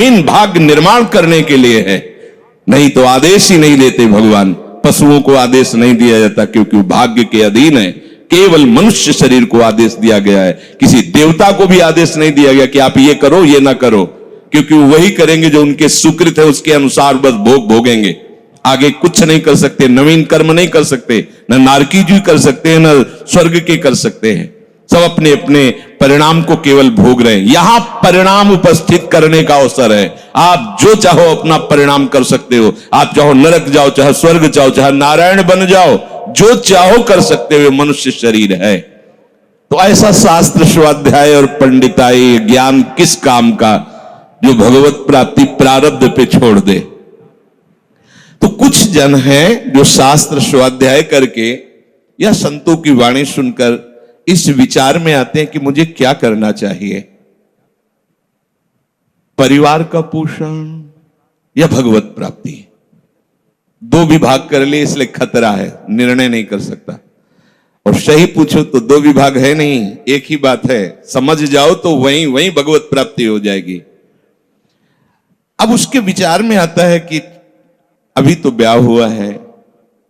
इन भाग्य निर्माण करने के लिए है, नहीं तो आदेश ही नहीं देते भगवान। पशुओं को आदेश नहीं दिया जाता क्योंकि वो भाग्य के अधीन है। केवल मनुष्य शरीर को आदेश दिया गया है। किसी देवता को भी आदेश नहीं दिया गया कि आप ये करो ये ना करो, क्योंकि वो वही करेंगे जो उनके सुकृत है, उसके अनुसार बस भोग भोगेंगे। आगे कुछ नहीं कर सकते, नवीन कर्म नहीं कर सकते, न नारकी जी कर सकते हैं, न स्वर्ग के कर सकते हैं। सब अपने अपने परिणाम को केवल भोग रहे हैं। यहां परिणाम उपस्थित करने का अवसर है। आप जो चाहो अपना परिणाम कर सकते हो। आप चाहो नरक जाओ, चाहे स्वर्ग जाओ, चाहे नारायण बन जाओ, जो चाहो कर सकते हो। मनुष्य शरीर है तो ऐसा शास्त्र स्वाध्याय और पंडिताई ज्ञान किस काम का, जो भगवत प्राप्ति प्रारब्ध पे छोड़ दे। तो कुछ जन हैं जो शास्त्र स्वाध्याय करके या संतों की वाणी सुनकर इस विचार में आते हैं कि मुझे क्या करना चाहिए, परिवार का पोषण या भगवत प्राप्ति। दो विभाग कर लिए इसलिए खतरा है, निर्णय नहीं कर सकता। और सही पूछो तो दो विभाग है नहीं, एक ही बात है। समझ जाओ तो वहीं वहीं भगवत प्राप्ति हो जाएगी। अब उसके विचार में आता है कि अभी तो ब्याह हुआ है,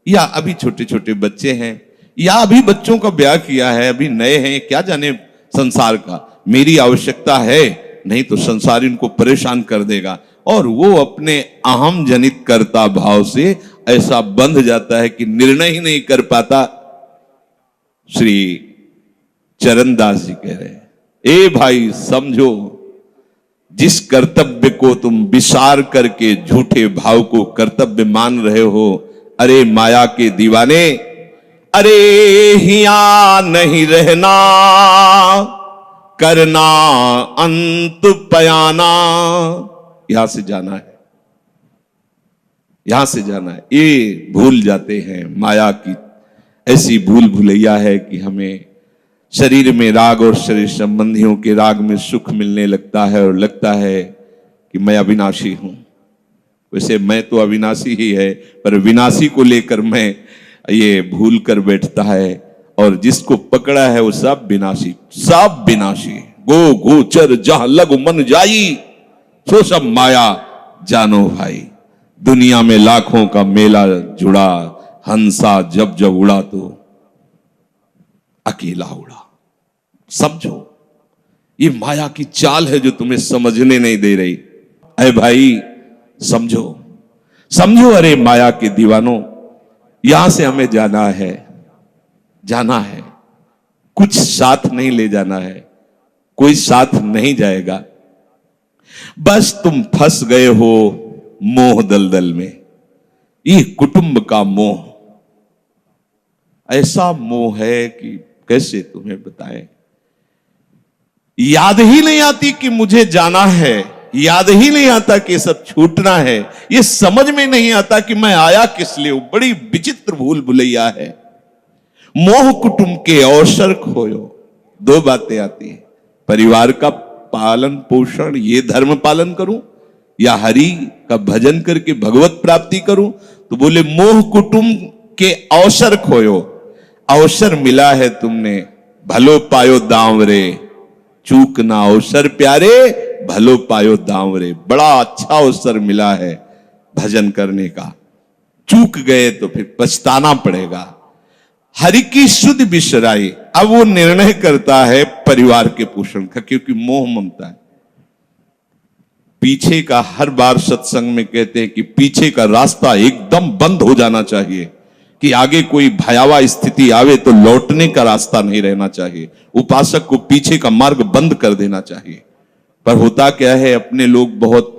या अभी छोटे छोटे बच्चे हैं, या अभी बच्चों का ब्याह किया है, अभी नए हैं, क्या जाने संसार का, मेरी आवश्यकता है, नहीं तो संसार इनको परेशान कर देगा। और वो अपने अहम जनित कर्ता भाव से ऐसा बंध जाता है कि निर्णय ही नहीं कर पाता। श्री चरणदास जी कह रहे हैं, ए भाई समझो, जिस कर्तव्य को तुम विसार करके झूठे भाव को कर्तव्य मान रहे हो, अरे माया के दीवाने, अरे हिया नहीं रहना, करना अंत पयाना। यहां से जाना है, यहां से जाना है। ये भूल जाते हैं, माया की ऐसी भूल भुलैया है कि हमें शरीर में राग और शरीर संबंधियों के राग में सुख मिलने लगता है और लगता है कि मैं अविनाशी हूं। वैसे मैं तो अविनाशी ही है, पर विनाशी को लेकर मैं ये भूल कर बैठता है, और जिसको पकड़ा है वो सब विनाशी, सब विनाशी। गो गोचर जहां लगु मन जाई, सो सब माया जानो भाई। दुनिया में लाखों का मेला जुड़ा, हंसा जब जब उड़ा तो अकेला उड़ा। समझो, ये माया की चाल है जो तुम्हें समझने नहीं दे रही। अरे भाई समझो, समझो, अरे माया के दीवानों, यहां से हमें जाना है, जाना है। कुछ साथ नहीं ले जाना है, कोई साथ नहीं जाएगा। बस तुम फंस गए हो मोह दलदल में। ये कुटुंब का मोह ऐसा मोह है कि कैसे तुम्हें बताएं। याद ही नहीं आती कि मुझे जाना है, याद ही नहीं आता कि सब छूटना है, ये समझ में नहीं आता कि मैं आया किस लिए। बड़ी विचित्र भूल भुलैया है। मोह कुटुंब के अवसर खोयो। दो बातें आती हैं, परिवार का पालन पोषण, ये धर्म पालन करूं, या हरि का भजन करके भगवत प्राप्ति करूं। तो बोले मोह कुटुंब के अवसर खोयो। अवसर मिला है तुमने, भलो पायो दांव रे, चूक ना अवसर प्यारे, भलो पायो दांव रे। बड़ा अच्छा अवसर मिला है भजन करने का, चूक गए तो फिर पछताना पड़ेगा। हरि की शुद्ध बिसराई। अब वो निर्णय करता है परिवार के पोषण का, क्योंकि मोह ममता है। पीछे का, हर बार सत्संग में कहते हैं कि पीछे का रास्ता एकदम बंद हो जाना चाहिए, कि आगे कोई भयावह स्थिति आवे तो लौटने का रास्ता नहीं रहना चाहिए। उपासक को पीछे का मार्ग बंद कर देना चाहिए। पर होता क्या है, अपने लोग बहुत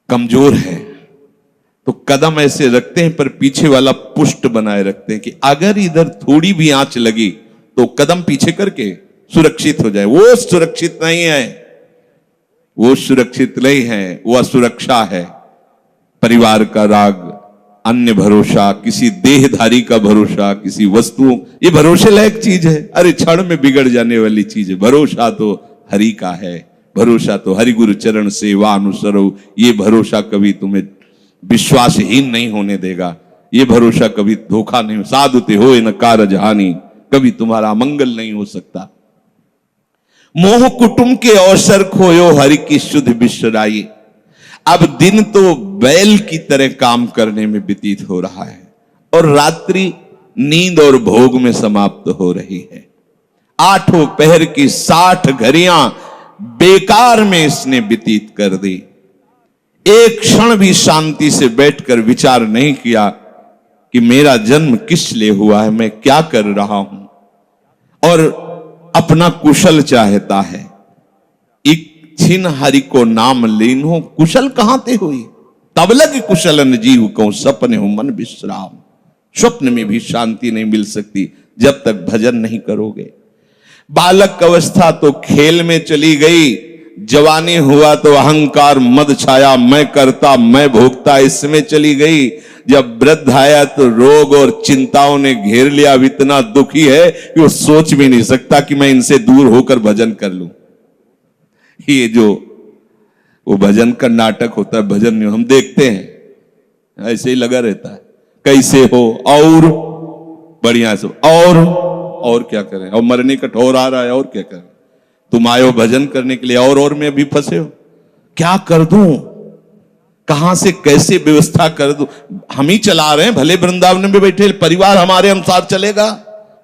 कमजोर हैं, तो कदम ऐसे रखते हैं पर पीछे वाला पुष्ट बनाए रखते हैं कि अगर इधर थोड़ी भी आंच लगी तो कदम पीछे करके सुरक्षित हो जाए। वो सुरक्षित नहीं है, वो सुरक्षित नहीं है, वो असुरक्षा है। परिवार का राग, अन्य भरोसा, किसी देहधारी का भरोसा, किसी वस्तुओं, ये भरोसे लायक चीज है, अरे क्षण में बिगड़ जाने वाली चीज है। भरोसा तो हरि का है, भरोसा तो हरि गुरु चरण सेवा अनुसरो। ये भरोसा कभी तुम्हें विश्वासहीन नहीं होने देगा। ये भरोसा कभी धोखा नहीं, साधुते हो न कारज हानि, कभी तुम्हारा मंगल नहीं हो सकता। मोह कुटुंब के अवसर खोयो हरि की शुद्ध विश्राई। अब दिन तो बैल की तरह काम करने में व्यतीत हो रहा है और रात्रि नींद और भोग में समाप्त हो रही है। आठों पहर की 60 घड़ियां बेकार में इसने व्यतीत कर दी। एक क्षण भी शांति से बैठकर विचार नहीं किया कि मेरा जन्म किस लिए हुआ है, मैं क्या कर रहा हूं, और अपना कुशल चाहता है। इच्छिन हरि को नाम लीन हो, कुशल कहां ते हुई, तब लग कुशलन जीव को सपने हो मन विश्राम। स्वप्न में भी शांति नहीं मिल सकती जब तक भजन नहीं करोगे। बालक अवस्था तो खेल में चली गई, जवानी हुआ तो अहंकार मद छाया, मैं करता मैं भोगता इसमें चली गई। जब वृद्ध आया तो रोग और चिंताओं ने घेर लिया। अब इतना दुखी है कि वो सोच भी नहीं सकता कि मैं इनसे दूर होकर भजन कर लूं। ये जो वो भजन का नाटक होता है, भजन नहीं हम देखते हैं, ऐसे ही लगा रहता है। कैसे हो और बढ़िया सब, और क्या करें, और मरने का ठौर आ रहा है, और क्या करें। तुम आए हो भजन करने के लिए और में अभी फंसे हो। क्या कर दूं, कहां से कैसे व्यवस्था कर दूं। हम ही चला रहे हैं, भले वृंदावन में बैठे परिवार हमारे अनुसार चलेगा,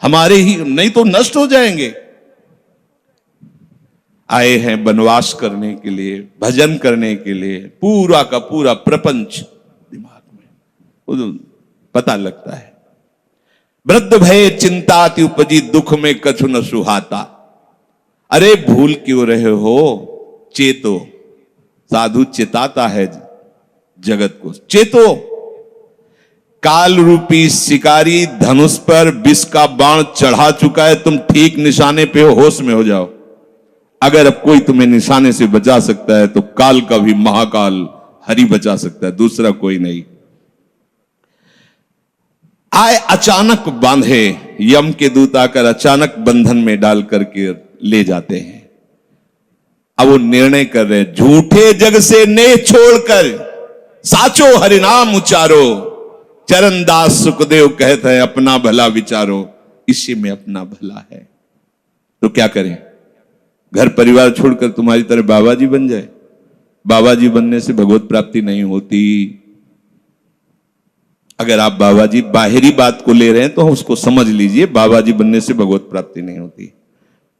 हमारे ही, नहीं तो नष्ट हो जाएंगे। आए हैं वनवास करने के लिए, भजन करने के लिए, पूरा का पूरा प्रपंच दिमाग में पता लगता है। वृद्ध भय चिंता अति उपजी, दुख में कछु न सुहाता। अरे भूल क्यों रहे हो, चेतो। साधु चिताता है जगत को, चेतो। काल रूपी शिकारी धनुष पर विष का बाण चढ़ा चुका है, तुम ठीक निशाने पे हो, होश में हो जाओ। अगर अब कोई तुम्हें निशाने से बचा सकता है तो काल का भी महाकाल हरि बचा सकता है, दूसरा कोई नहीं। आए अचानक बांधे, यम के दूत आकर अचानक बंधन में डाल करके ले जाते हैं। अब वो निर्णय कर रहे हैं, झूठे जग से नेह छोड़कर साचो हरिनाम उचारो। चरणदास सुखदेव कहते हैं अपना भला विचारो, इसी में अपना भला है। तो क्या करें, घर परिवार छोड़कर तुम्हारी तरह बाबा जी बन जाए। बाबा जी बनने से भगवत प्राप्ति नहीं होती। अगर आप बाबा जी बाहरी बात को ले रहे हैं तो उसको समझ लीजिए, बाबा जी बनने से भगवत प्राप्ति नहीं होती,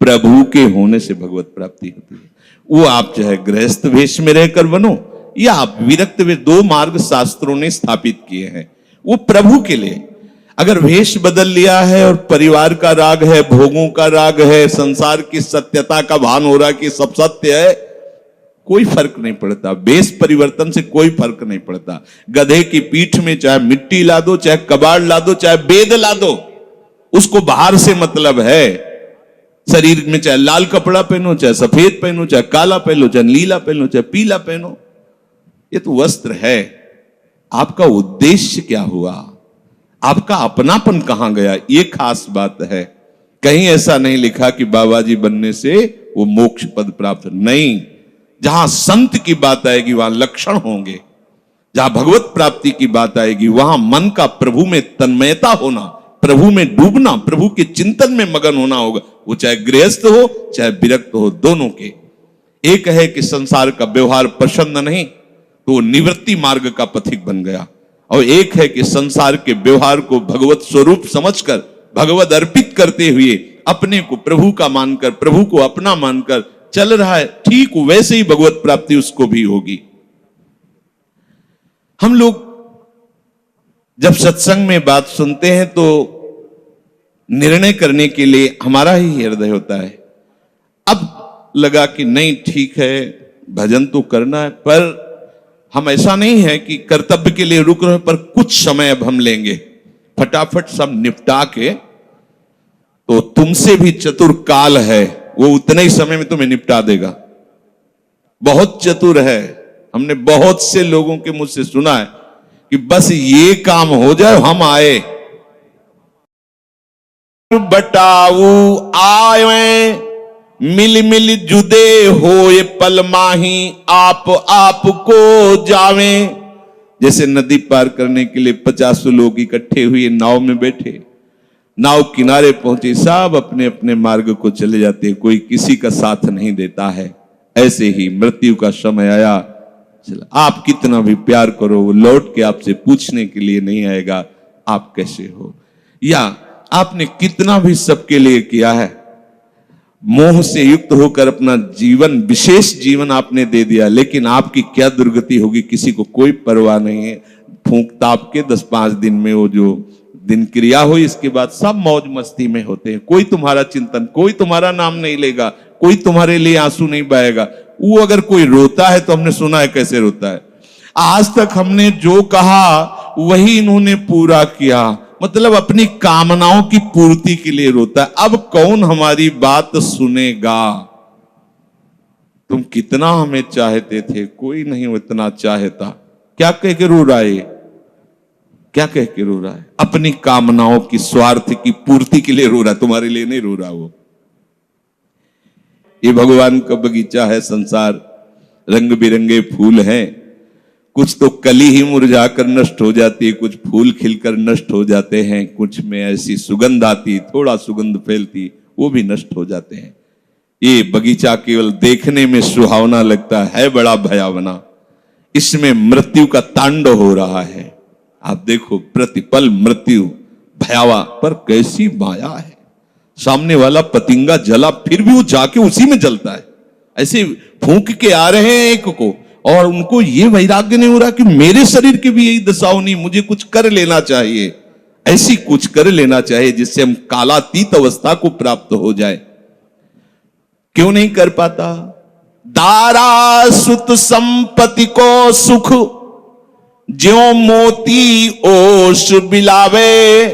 प्रभु के होने से भगवत प्राप्ति होती है। वो आप चाहे गृहस्थ वेश में रहकर बनो या आप विरक्त वेश, 2 मार्ग शास्त्रों ने स्थापित किए हैं, वो प्रभु के लिए। अगर वेश बदल लिया है और परिवार का राग है, भोगों का राग है, संसार की सत्यता का भान हो रहा कि सब सत्य है, कोई फर्क नहीं पड़ता। वेश परिवर्तन से कोई फर्क नहीं पड़ता। गधे की पीठ में चाहे मिट्टी ला दो, चाहे कबाड़ ला दो, चाहे बेद ला दो, उसको बाहर से मतलब है। शरीर में चाहे लाल कपड़ा पहनो, चाहे सफेद पहनो, चाहे काला पहनो, चाहे नीला पहनो, चाहे पीला पहनो, ये तो वस्त्र है। आपका उद्देश्य क्या हुआ, आपका अपनापन कहां गया, ये खास बात है। कहीं ऐसा नहीं लिखा कि बाबा जी बनने से वो मोक्ष पद प्राप्त, नहीं। जहां संत की बात आएगी वहां लक्षण होंगे, जहां भगवत प्राप्ति की बात आएगी वहां मन का प्रभु में तन्मयता होना, प्रभु में डूबना, प्रभु के चिंतन में मगन होना होगा। वो चाहे गृहस्थ हो चाहे विरक्त हो, दोनों के। एक है कि संसार का व्यवहार पसंद नहीं तो वो निवृत्ति मार्ग का पथिक बन गया, और एक है कि संसार के व्यवहार को भगवत स्वरूप समझकर, भगवत अर्पित करते हुए अपने को प्रभु का मानकर, प्रभु को अपना मानकर चल रहा है, ठीक वैसे ही भगवत प्राप्ति उसको भी होगी। हम लोग जब सत्संग में बात सुनते हैं तो निर्णय करने के लिए हमारा ही हृदय होता है। अब लगा कि नहीं ठीक है, भजन तो करना है, पर हम ऐसा नहीं है कि कर्तव्य के लिए रुक रहे, पर कुछ समय अब हम लेंगे, फटाफट सब निपटा के। तो तुमसे भी चतुर काल है, वो उतने ही समय में तुम्हें निपटा देगा। बहुत चतुर है। हमने बहुत से लोगों के मुझ से सुना है कि बस ये काम हो जाए हम आए। बटाऊ आए मिल मिल जुदे हो ये पल माही, आप को जावे। जैसे नदी पार करने के लिए 50 लोग इकट्ठे हुए नाव में बैठे, नाव किनारे पहुंचे, सब अपने अपने मार्ग को चले जाते हैं, कोई किसी का साथ नहीं देता है। ऐसे ही मृत्यु का समय आया, चला आप कितना भी प्यार करो वो लौट के आपसे पूछने के लिए नहीं आएगा आप कैसे हो, या आपने कितना भी सबके लिए किया है, मोह से युक्त होकर अपना जीवन, विशेष जीवन आपने दे दिया, लेकिन आपकी क्या दुर्गति होगी किसी को कोई परवाह नहीं है। फूंक ताप के 10-5 दिन में वो जो दिन क्रिया हुई, इसके बाद सब मौज मस्ती में होते हैं। कोई तुम्हारा चिंतन, कोई तुम्हारा नाम नहीं लेगा, कोई तुम्हारे लिए आंसू नहीं बहाएगा। वो अगर कोई रोता है तो हमने सुना है कैसे रोता है। आज तक हमने जो कहा वही इन्होंने पूरा किया, मतलब अपनी कामनाओं की पूर्ति के लिए रोता है। अब कौन हमारी बात सुनेगा? तुम कितना हमें चाहते थे, कोई नहीं उतना चाहता। क्या कह के रो रहा है? क्या कह के रो रहा है? अपनी कामनाओं की, स्वार्थ की पूर्ति के लिए रो रहा है, तुम्हारे लिए नहीं रो रहा। वो ये भगवान का बगीचा है संसार, रंग बिरंगे फूल हैं, कुछ तो कली ही मुरझा कर नष्ट हो जाती है, कुछ फूल खिलकर नष्ट हो जाते हैं, कुछ में ऐसी सुगंध आती, थोड़ा सुगंध फैलती, वो भी नष्ट हो जाते हैं। ये बगीचा केवल देखने में सुहावना लगता है बड़ा भयावना। इसमें मृत्यु का तांडव हो रहा है। आप देखो प्रतिपल मृत्यु भयावा, पर कैसी माया है। सामने वाला पतिंगा जला, फिर भी वो जाके उसी में जलता है। ऐसे फूंक के आ रहे हैं एक को, और उनको ये वैराग्य नहीं हो रहा कि मेरे शरीर की भी यही दशा होनी, मुझे कुछ कर लेना चाहिए, ऐसी कुछ कर लेना चाहिए जिससे हम कालातीत अवस्था को प्राप्त हो जाए। क्यों नहीं कर पाता? दारा सुत संपत्ति को सुख, ज्यों मोती ओस बिलावे,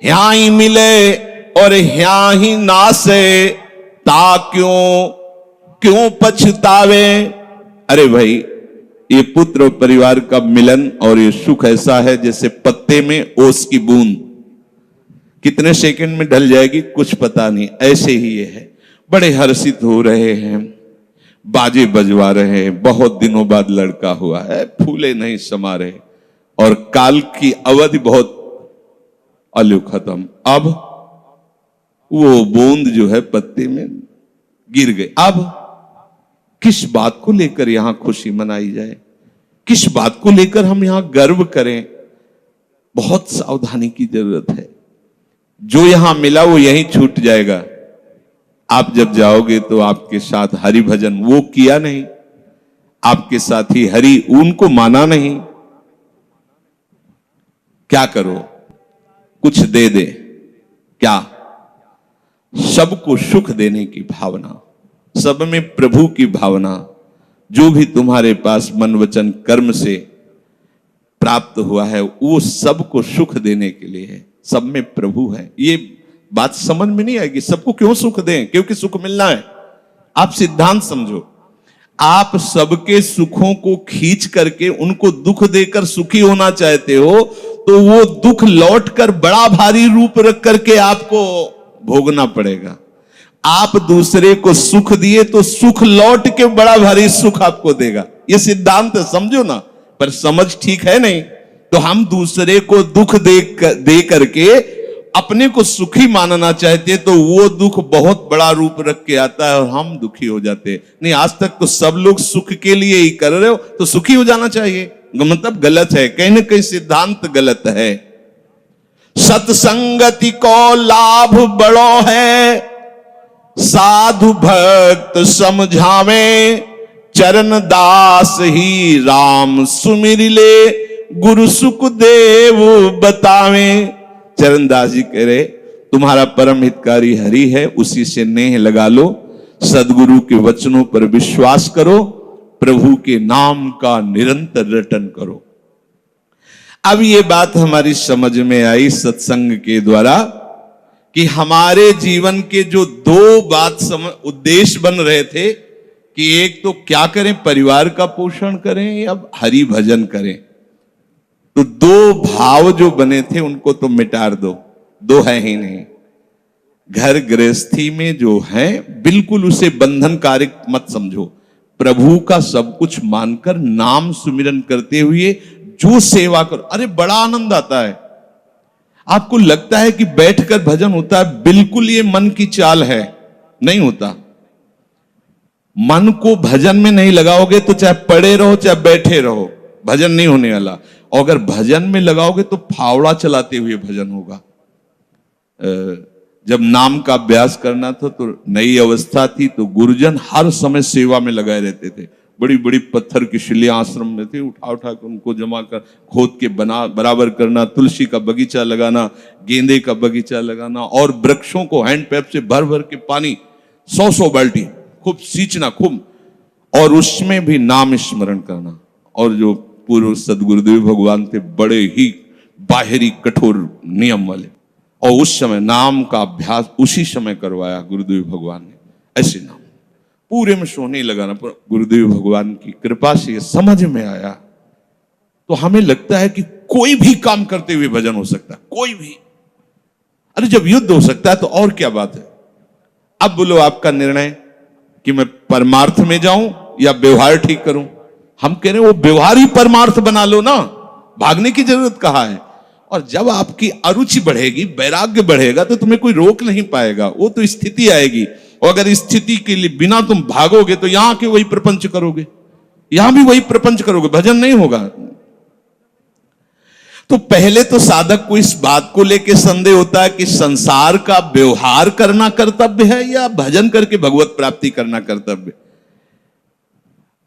यहाँ ही मिले और यहाँ ही नासे, ता क्यों पछतावे। अरे भाई, ये पुत्र परिवार का मिलन और ये सुख ऐसा है जैसे पत्ते में ओस की बूंद, कितने सेकंड में ढल जाएगी कुछ पता नहीं। ऐसे ही ये है। बड़े हर्षित हो रहे हैं, बाजे बजवा रहे हैं, बहुत दिनों बाद लड़का हुआ है, फूले नहीं समा रहे, और काल की अवधि बहुत अलू खत्म। अब वो बूंद जो है पत्ते में गिर गई। अब किस बात को लेकर यहां खुशी मनाई जाए, किस बात को लेकर हम यहां गर्व करें? बहुत सावधानी की जरूरत है। जो यहां मिला वो यहीं छूट जाएगा। आप जब जाओगे तो आपके साथ हरि भजन वो किया नहीं, आपके साथ ही हरि उनको माना नहीं, क्या करो? कुछ दे दे, क्या? सबको सुख देने की भावना, सब में प्रभु की भावना, जो भी तुम्हारे पास मन वचन कर्म से प्राप्त हुआ है वो सबको सुख देने के लिए है। सब में प्रभु है। ये बात समझ में नहीं आएगी। सबको क्यों सुख दें? क्योंकि सुख मिलना है। आप सिद्धांत समझो। आप सबके सुखों को खींच करके उनको दुख देकर सुखी होना चाहते हो, तो वो दुख लौटकर बड़ा भारी रूप रख करके आपको भोगना पड़ेगा। आप दूसरे को सुख दिए तो सुख लौट के बड़ा भारी सुख आपको देगा। ये सिद्धांत समझो ना, पर समझ ठीक है नहीं। तो हम दूसरे को दुख दे करके अपने को सुखी मानना चाहते हैं, तो वो दुख बहुत बड़ा रूप रख के आता है और हम दुखी हो जाते हैं। नहीं, आज तक तो सब लोग सुख के लिए ही कर रहे हो, तो सुखी हो जाना चाहिए। मतलब गलत है, कहीं ना कहीं सिद्धांत गलत है। सत्संगति को लाभ बड़ो है, साधु भक्त समझावे, चरण दास ही राम सुमिर ले, गुरु सुख देव बतावे। चरणदास जी कह रहे तुम्हारा परम हितकारी हरि है, उसी से नेह लगा लो, सदगुरु के वचनों पर विश्वास करो, प्रभु के नाम का निरंतर रटन करो। अब ये बात हमारी समझ में आई सत्संग के द्वारा कि हमारे जीवन के जो दो बात उद्देश्य बन रहे थे कि एक तो क्या करें, परिवार का पोषण करें या हरि भजन करें। तो दो भाव जो बने थे उनको तो मिटा दो, दो है ही नहीं। घर गृहस्थी में जो है बिल्कुल उसे बंधनकारक मत समझो। प्रभु का सब कुछ मानकर नाम सुमिरन करते हुए जो सेवा करो, अरे बड़ा आनंद आता है। आपको लगता है कि बैठकर भजन होता है, बिल्कुल ये मन की चाल है, नहीं होता। मन को भजन में नहीं लगाओगे तो चाहे पड़े रहो चाहे बैठे रहो, भजन नहीं होने वाला। और अगर भजन में लगाओगे तो फावड़ा चलाते हुए भजन होगा। जब नाम का अभ्यास करना था तो नई अवस्था थी, तो गुरुजन हर समय सेवा में लगाए रहते थे। बड़ी बड़ी पत्थर की शिलियां आश्रम में थी, उठा उठा कर उनको जमा कर खोद के बराबर करना, तुलसी का बगीचा लगाना, गेंदे का बगीचा लगाना, और वृक्षों को हैंड पैप से भर भर के पानी 100 बाल्टी खूब सींचना खूब, और उसमें भी नाम स्मरण करना। और जो पूर्व सदगुरुदेव भगवान थे, बड़े ही बाहरी कठोर नियम वाले, और उस समय नाम का अभ्यास उसी समय करवाया गुरुदेव भगवान ने। ऐसे नाम पूरे में सोने लगाना, गुरुदेव भगवान की कृपा से समझ में आया। तो हमें लगता है कि कोई भी काम करते हुए भजन हो सकता है, कोई भी। अरे जब युद्ध हो सकता है तो और क्या बात है। अब बोलो आपका निर्णय कि मैं परमार्थ में जाऊं या व्यवहार ठीक करूं। हम कह रहे हैं वो व्यवहार ही परमार्थ बना लो ना, भागने की जरूरत कहां है। और जब आपकी अरुचि बढ़ेगी, वैराग्य बढ़ेगा, तो तुम्हें कोई रोक नहीं पाएगा। वो तो स्थिति आएगी, और अगर इस स्थिति के लिए बिना तुम भागोगे तो यहां के वही प्रपंच करोगे, यहां भी वही प्रपंच करोगे, भजन नहीं होगा। तो पहले तो साधक को इस बात को लेकर संदेह होता है कि संसार का व्यवहार करना कर्तव्य है या भजन करके भगवत प्राप्ति करना कर्तव्य।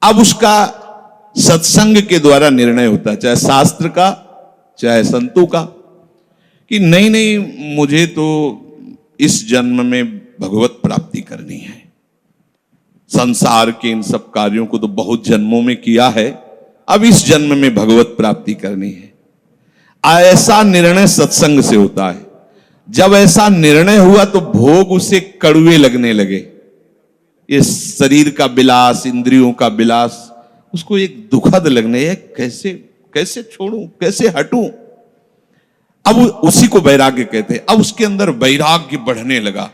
अब उसका सत्संग के द्वारा निर्णय होता है, चाहे शास्त्र का चाहे संतों का, कि नहीं नहीं मुझे तो इस जन्म में भगवत प्राप्ति करनी है। संसार के इन सब कार्यों को तो बहुत जन्मों में किया है, अब इस जन्म में भगवत प्राप्ति करनी है। ऐसा निर्णय सत्संग से होता है। जब ऐसा निर्णय हुआ तो भोग उसे कड़वे लगने लगे। ये शरीर का विलास, इंद्रियों का विलास उसको एक दुखद लगने, कैसे कैसे छोड़ूं, कैसे हटूं। अब उसी को वैराग्य कहते हैं। अब उसके अंदर वैराग्य बढ़ने लगा।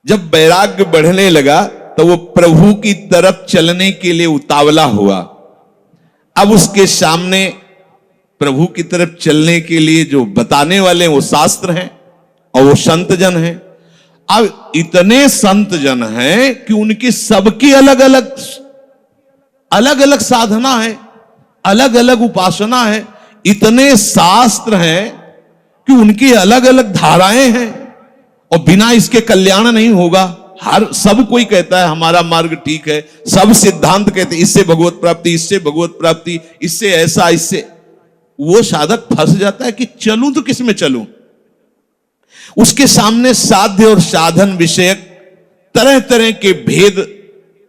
जब वैराग्य बढ़ने लगा तो वो प्रभु की तरफ चलने के लिए उतावला हुआ। अब उसके सामने प्रभु की तरफ चलने के लिए जो बताने वाले हैं वो शास्त्र हैं और वो संत जन हैं। अब इतने संत जन हैं कि उनकी सबकी अलग अलग साधना है, अलग अलग उपासना है। इतने शास्त्र हैं कि उनकी अलग अलग धाराएं हैं, और बिना इसके कल्याण नहीं होगा। सब कोई कहता है हमारा मार्ग ठीक है, सब सिद्धांत कहते हैं इससे भगवत प्राप्ति, इससे भगवत प्राप्ति, इससे ऐसा, इससे। वो साधक फंस जाता है कि चलूं तो किस में चलूं। उसके सामने साध्य और साधन विषयक तरह तरह के भेद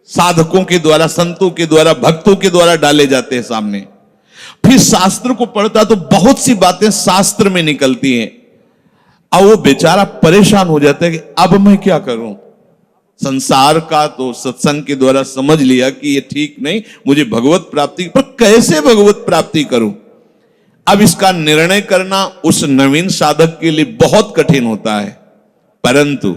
साधकों के द्वारा, संतों के द्वारा, भक्तों के द्वारा डाले जाते हैं सामने। फिर शास्त्र को पढ़ता तो बहुत सी बातें शास्त्र में निकलती हैं, और वो बेचारा परेशान हो जाता है कि अब मैं क्या करूं। संसार का तो सत्संग के द्वारा समझ लिया कि ये ठीक नहीं, मुझे भगवत प्राप्ति, पर कैसे भगवत प्राप्ति करूं। अब इसका निर्णय करना उस नवीन साधक के लिए बहुत कठिन होता है। परंतु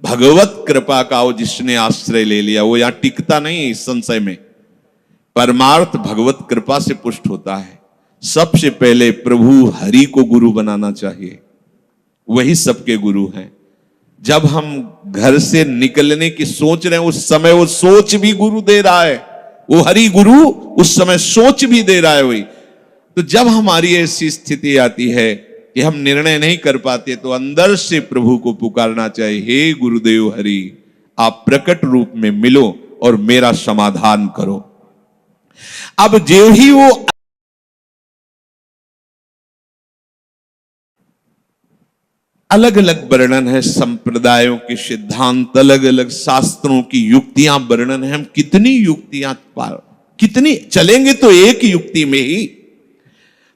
भगवत कृपा का वो जिसने आश्रय ले लिया वो यहां टिकता नहीं इस संशय में। परमार्थ भगवत कृपा से पुष्ट होता है। सबसे पहले प्रभु हरि को गुरु बनाना चाहिए, वही सबके गुरु हैं। जब हम घर से निकलने की सोच रहे हैं उस समय वो सोच भी गुरु दे रहा है, वो हरि गुरु उस समय सोच भी दे रहा है वही। तो जब हमारी ऐसी स्थिति आती है कि हम निर्णय नहीं कर पाते तो अंदर से प्रभु को पुकारना चाहिए, हे गुरुदेव हरि, आप प्रकट रूप में मिलो और मेरा समाधान करो। अब जो ही वो अलग अलग वर्णन है, संप्रदायों के सिद्धांत, अलग अलग शास्त्रों की युक्तियां वर्णन है। हम कितनी युक्तियां कितनी चलेंगे तो एक युक्ति में ही।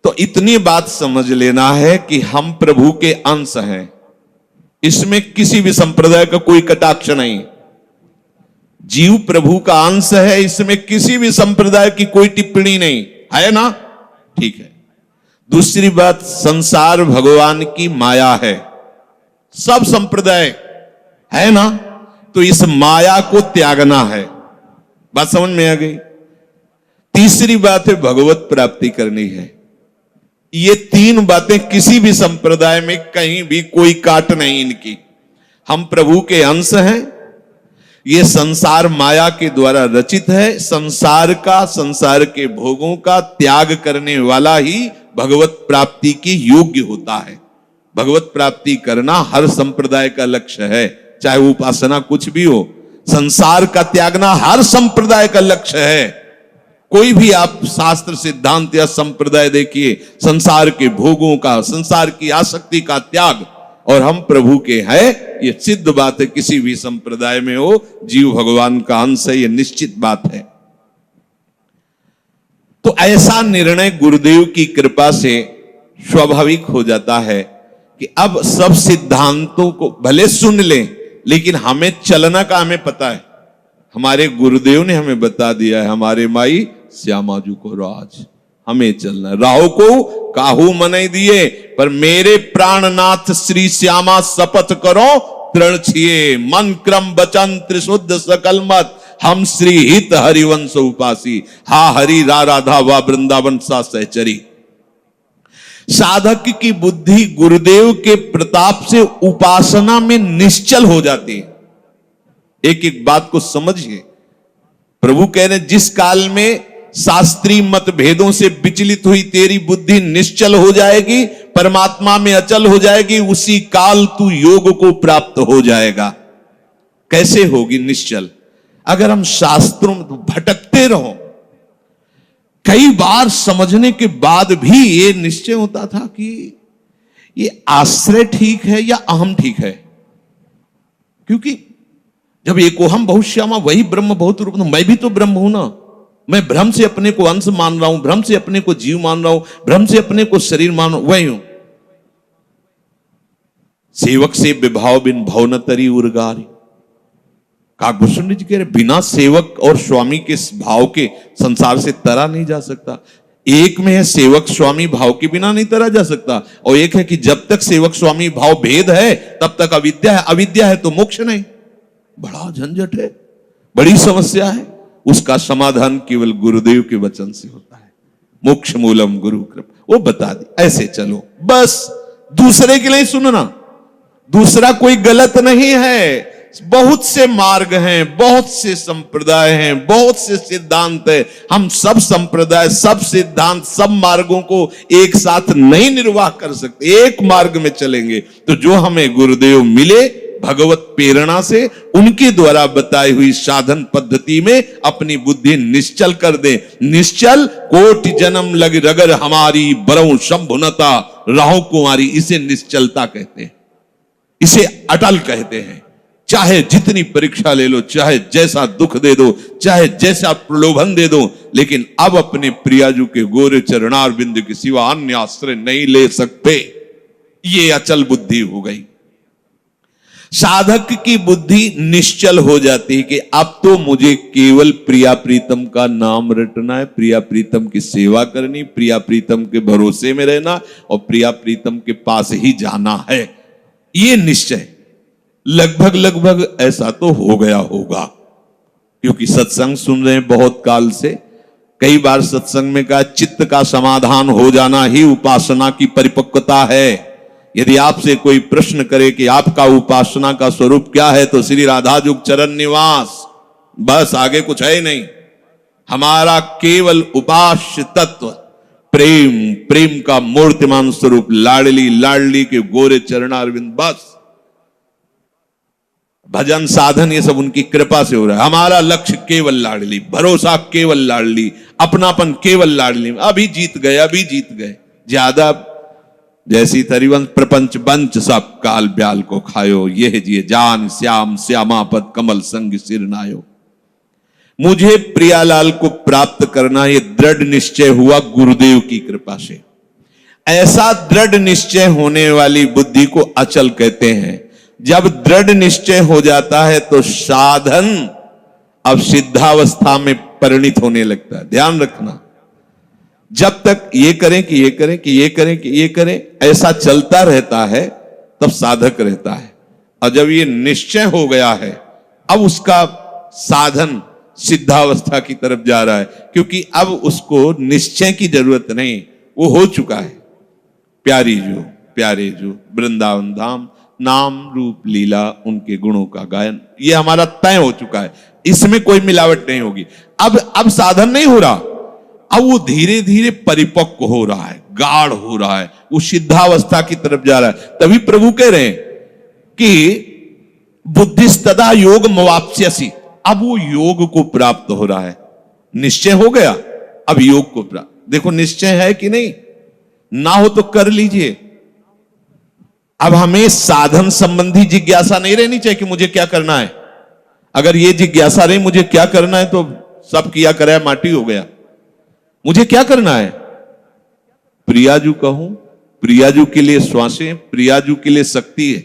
तो इतनी बात समझ लेना है कि हम प्रभु के अंश हैं, इसमें किसी भी संप्रदाय का कोई कटाक्ष नहीं। जीव प्रभु का अंश है, इसमें किसी भी संप्रदाय की कोई टिप्पणी नहीं है ना, ठीक है। दूसरी बात, संसार भगवान की माया है, सब संप्रदाय है ना, तो इस माया को त्यागना है। बात समझ में आ गई। तीसरी बात है भगवत प्राप्ति करनी है। ये तीन बातें किसी भी संप्रदाय में कहीं भी कोई काट नहीं इनकी। हम प्रभु के अंश हैं, ये संसार माया के द्वारा रचित है, संसार का, संसार के भोगों का त्याग करने वाला ही भगवत प्राप्ति के योग्य होता है। भगवत प्राप्ति करना हर संप्रदाय का लक्ष्य है, चाहे उपासना कुछ भी हो। संसार का त्यागना हर संप्रदाय का लक्ष्य है। कोई भी आप शास्त्र सिद्धांत या संप्रदाय देखिए, संसार के भोगों का, संसार की आसक्ति का त्याग, और हम प्रभु के हैं, ये सिद्ध बात है। किसी भी संप्रदाय में हो, जीव भगवान का अंश है, ये निश्चित बात है। तो ऐसा निर्णय गुरुदेव की कृपा से स्वाभाविक हो जाता है कि अब सब सिद्धांतों को भले सुन लें, लेकिन हमें चलना का हमें पता है। हमारे गुरुदेव ने हमें बता दिया है, हमारे माई श्यामाजू को राज, हमें चलना। राहो को काहू मनई दिए, पर मेरे प्राणनाथ श्री श्यामा शपथ करो तृण छिए, मन क्रम वचन त्रिशुद्ध सकल मत, हम श्री हित हरिवंश उपासी, हा हरि रा राधा वा वृंदावन सा सहचरी। साधक की बुद्धि गुरुदेव के प्रताप से उपासना में निश्चल हो जाती है। एक एक बात को समझिए। प्रभु कह रहे, जिस काल में शास्त्रीय मतभेदों से विचलित हुई तेरी बुद्धि निश्चल हो जाएगी, परमात्मा में अचल हो जाएगी, उसी काल तू योग को प्राप्त हो जाएगा। कैसे होगी निश्चल? अगर हम शास्त्रों में भटकते रहो, कई बार समझने के बाद भी ये निश्चय होता था कि ये आश्रय ठीक है या अहम ठीक है। क्योंकि जब एको हम बहुश्यामा वही ब्रह्म बहुत रूप, मैं भी तो ब्रह्म हूं ना। मैं भ्रम से अपने को अंश मान रहा हूं, भ्रम से अपने को जीव मान रहा हूं, भ्रम से अपने को शरीर मान रहा हूं, वही हूं। सेवक से विभाव बिन भव न तरी उर्गारी। काकभूषण जी कह रहे, बिना सेवक और स्वामी के भाव के संसार से तरा नहीं जा सकता। एक में है सेवक स्वामी भाव के बिना नहीं तरा जा सकता, और एक है कि जब तक सेवक स्वामी भाव भेद है तब तक अविद्या है, अविद्या है तो मोक्ष नहीं। बड़ा झंझट है, बड़ी समस्या है। उसका समाधान केवल गुरुदेव के वचन से होता है। मोक्ष मूलम गुरु कृपा, वो बता दी, ऐसे चलो बस। दूसरे के लिए सुनना, दूसरा कोई गलत नहीं है। बहुत से मार्ग हैं, बहुत से संप्रदाय हैं, बहुत से सिद्धांत है। हम सब संप्रदाय, सब सिद्धांत, सब मार्गों को एक साथ नहीं निर्वाह कर सकते। एक मार्ग में चलेंगे तो जो हमें गुरुदेव मिले भगवत प्रेरणा से, उनके द्वारा बताई हुई साधन पद्धति में अपनी बुद्धि निश्चल कर दे। निश्चल कोटि जन्म लग रगर हमारी, बरऊ शंभुनता राहु कुमारी, इसे निश्चलता कहते हैं, इसे अटल कहते हैं। चाहे जितनी परीक्षा ले लो, चाहे जैसा दुख दे दो, चाहे जैसा प्रलोभन दे दो, लेकिन अब अपने प्रियाजू के गोरे चरणार बिंदु के सिवा अन्य आश्रय नहीं ले सकते। ये अचल बुद्धि हो गई। साधक की बुद्धि निश्चल हो जाती है कि अब तो मुझे केवल प्रिया प्रीतम का नाम रटना है, प्रिया प्रीतम की सेवा करनी, प्रिया प्रीतम के भरोसे में रहना और प्रिया प्रीतम के पास ही जाना है। ये निश्चय लगभग लगभग ऐसा तो हो गया होगा, क्योंकि सत्संग सुन रहे हैं बहुत काल से। कई बार सत्संग में कहा चित्त का समाधान हो जाना ही उपासना की परिपक्वता है। यदि आपसे कोई प्रश्न करे कि आपका उपासना का स्वरूप क्या है, तो श्री राधा जुग चरण निवास, बस, आगे कुछ है ही नहीं। हमारा केवल उपास्य तत्व प्रेम, प्रेम का मूर्तिमान स्वरूप लाडली, लाडली के गोरे चरणारविंद, बस। भजन साधन ये सब उनकी कृपा से हो रहा है। हमारा लक्ष्य केवल लाडली, भरोसा केवल लाडली, अपनापन केवल लाडली। अभी जीत गए, अभी जीत गए। ज्यादा जैसी तरिवंश प्रपंच बंच सब काल ब्याल को खायो, यह जिए जान श्याम श्यामा पद कमल संग सिर नायो। मुझे प्रियालाल को प्राप्त करना, यह दृढ़ निश्चय हुआ गुरुदेव की कृपा से। ऐसा दृढ़ निश्चय होने वाली बुद्धि को अचल कहते हैं। जब दृढ़ निश्चय हो जाता है तो साधन अब सिद्धावस्था में परिणित होने लगता है। ध्यान रखना, जब तक ये करें कि ये करें कि ये करें कि ये करें, ऐसा चलता रहता है, तब साधक रहता है। और जब ये निश्चय हो गया है, अब उसका साधन सिद्धावस्था की तरफ जा रहा है, क्योंकि अब उसको निश्चय की जरूरत नहीं, वो हो चुका है। प्यारे जो वृंदावन धाम, नाम रूप लीला उनके गुणों का गायन, ये हमारा तय हो चुका है, इसमें कोई मिलावट नहीं होगी। अब साधन नहीं हो रहा, अब वो धीरे धीरे परिपक्व हो रहा है, गाढ़ हो रहा है, वो सिद्धावस्था की तरफ जा रहा है। तभी प्रभु कह रहे हैं कि बुद्धिस्तदा योग मवाप्स्यसि, अब वो योग को प्राप्त हो रहा है, निश्चय हो गया, अब योग को प्राप्त। देखो निश्चय है कि नहीं, ना हो तो कर लीजिए। अब हमें साधन संबंधी जिज्ञासा नहीं रहनी चाहिए कि मुझे क्या करना है। अगर ये जिज्ञासा रही मुझे क्या करना है तो सब किया कराया माटी हो गया। मुझे क्या करना है, प्रियाजू कहूं, प्रियाजू के लिए श्वासें, प्रियाजू के लिए शक्ति है,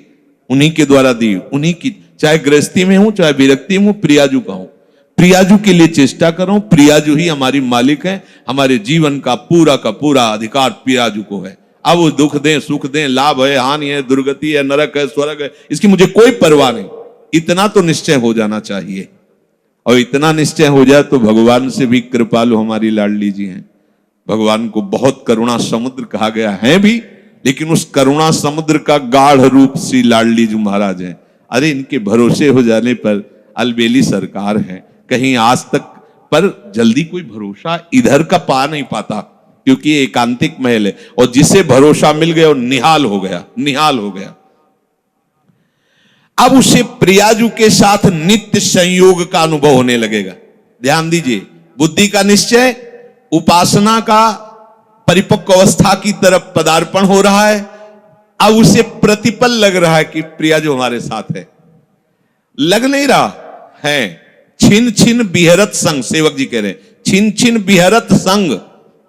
उन्हीं के द्वारा दी, उन्हीं की, चाहे गृहस्थी में हूं चाहे विरक्ति में हूं, प्रियाजू कहूं, प्रियाजू के लिए चेष्टा करो। प्रियाजू ही हमारी मालिक है, हमारे जीवन का पूरा अधिकार प्रियाजू को है। अब वो दुख दें सुख दें, लाभ है हानि है, दुर्गति है, नरक है, स्वर्ग है, इसकी मुझे कोई परवाह नहीं। इतना तो निश्चय हो जाना चाहिए, और इतना निश्चय हो जाए तो भगवान से भी कृपालु हमारी लाडली जी हैं। भगवान को बहुत करुणा समुद्र कहा गया है भी, लेकिन उस करुणा समुद्र का गाढ़ रूप श्री लाडली जी महाराज हैं। अरे इनके भरोसे हो जाने पर अलबेली सरकार है, कहीं आज तक पर जल्दी कोई भरोसा इधर का पा नहीं पाता, क्योंकि ये एकांतिक महल है, और जिसे भरोसा मिल गया वो निहाल हो गया, निहाल हो गया। अब उसे प्रियाजू के साथ नित्य संयोग का अनुभव होने लगेगा। ध्यान दीजिए, बुद्धि का निश्चय, उपासना का परिपक्व अवस्था की तरफ पदार्पण हो रहा है। अब उसे प्रतिपल लग रहा है कि प्रियाजू हमारे साथ है। लग नहीं रहा है, छिन छिन बिहरत संग, सेवक जी कह रहे हैं, छिन छिन बिहरत संग,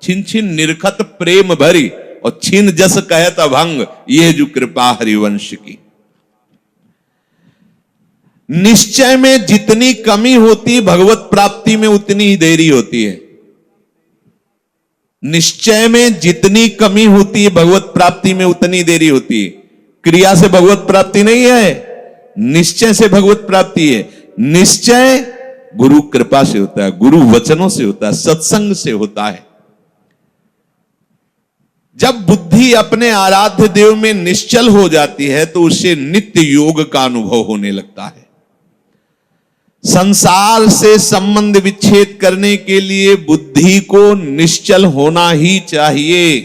छिन छिन निरखत प्रेम भरी, और छिन जस कहत अभंग, ये जो कृपा हरिवंश की। निश्चय में जितनी कमी होती भगवत प्राप्ति में उतनी ही देरी होती है। निश्चय में जितनी कमी होती है भगवत प्राप्ति में उतनी देरी होती है। क्रिया से भगवत प्राप्ति नहीं है, निश्चय से भगवत प्राप्ति है। निश्चय गुरु कृपा से होता है, गुरु वचनों से होता है, सत्संग से होता है। जब बुद्धि अपने आराध्य देव में निश्चल हो जाती है तो उसे नित्य योग का अनुभव होने लगता है। संसार से संबंध विच्छेद करने के लिए बुद्धि को निश्चल होना ही चाहिए।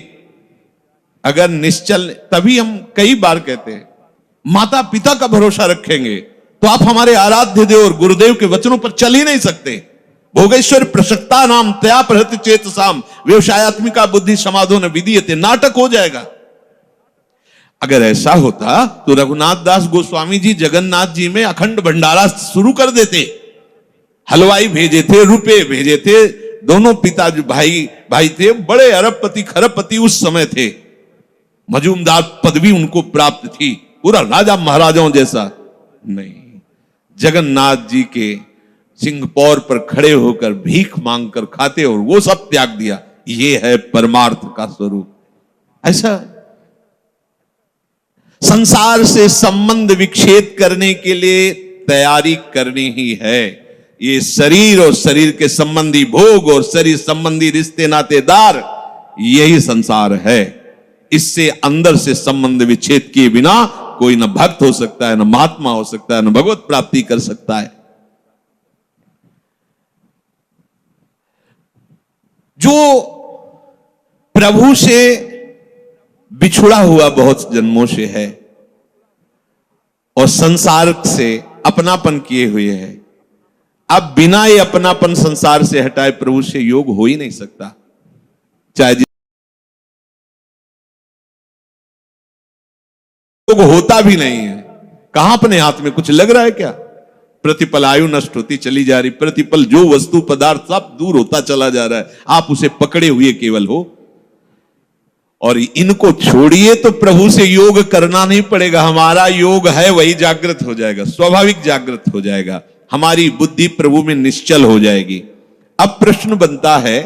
अगर निश्चल, तभी हम कई बार कहते हैं माता पिता का भरोसा रखेंगे तो आप हमारे आराध्य देव और गुरुदेव के वचनों पर चल ही नहीं सकते। भोगेश्वर प्रसक्ता नाम तया प्रहत चेत साम व्यवसायत्मिका बुद्धि समाधो न विधीयते, नाटक हो जाएगा। अगर ऐसा होता तो रघुनाथ दास गोस्वामी जी जगन्नाथ जी में अखंड भंडारा शुरू कर देते। हलवाई भेजे थे, रुपए भेजे थे, दोनों पिता जो भाई थे बड़े अरबपति खरबपति उस समय थे, मजूमदार पदवी उनको प्राप्त थी, पूरा राजा महाराजाओं जैसा नहीं। जगन्नाथ जी के सिंहपौर पर खड़े होकर भीख मांगकर खाते और वो सब त्याग दिया। ये है परमार्थ का स्वरूप। ऐसा संसार से संबंध विच्छेद करने के लिए तैयारी करनी ही है। ये शरीर और शरीर के संबंधी भोग और शरीर संबंधी रिश्ते नातेदार, यही संसार है। इससे अंदर से संबंध विच्छेद किए बिना कोई न भक्त हो सकता है, न महात्मा हो सकता है, न भगवत प्राप्ति कर सकता है। जो प्रभु से बिछुड़ा हुआ बहुत जन्मों से है और संसार से अपनापन किए हुए है, अब बिना ये अपनापन संसार से हटाए प्रभु से योग हो ही नहीं सकता। चाहे योग होता भी नहीं है, कहां अपने हाथ में कुछ लग रहा है क्या? प्रतिपल आयु नष्ट होती चली जा रही, प्रतिपल जो वस्तु पदार्थ सब दूर होता चला जा रहा है, आप उसे पकड़े हुए केवल हो। और इनको छोड़िए तो प्रभु से योग करना नहीं पड़ेगा, हमारा योग है वही जागृत हो जाएगा, स्वाभाविक जागृत हो जाएगा, हमारी बुद्धि प्रभु में निश्चल हो जाएगी। अब प्रश्न बनता है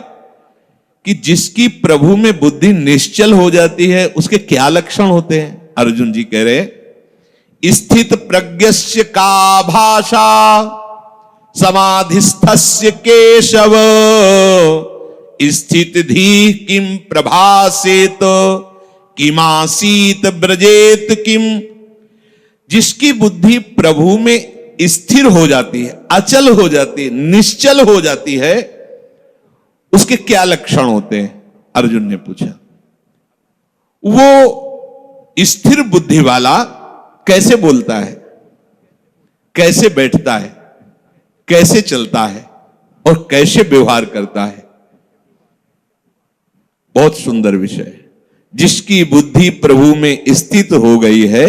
कि जिसकी प्रभु में बुद्धि निश्चल हो जाती है उसके क्या लक्षण होते हैं? अर्जुन जी कह रहे, स्थित प्रज्ञस्य का भाषा समाधिस्थस्य केशव स्थित धी किम प्रभासेत किमासीत ब्रजेत किम, जिसकी बुद्धि प्रभु में स्थिर हो जाती है, अचल हो जाती है, निश्चल हो जाती है, उसके क्या लक्षण होते हैं? अर्जुन ने पूछा। वो स्थिर बुद्धि वाला कैसे बोलता है, कैसे बैठता है, कैसे चलता है और कैसे व्यवहार करता है? बहुत सुंदर विषय है। जिसकी बुद्धि प्रभु में स्थित हो गई है,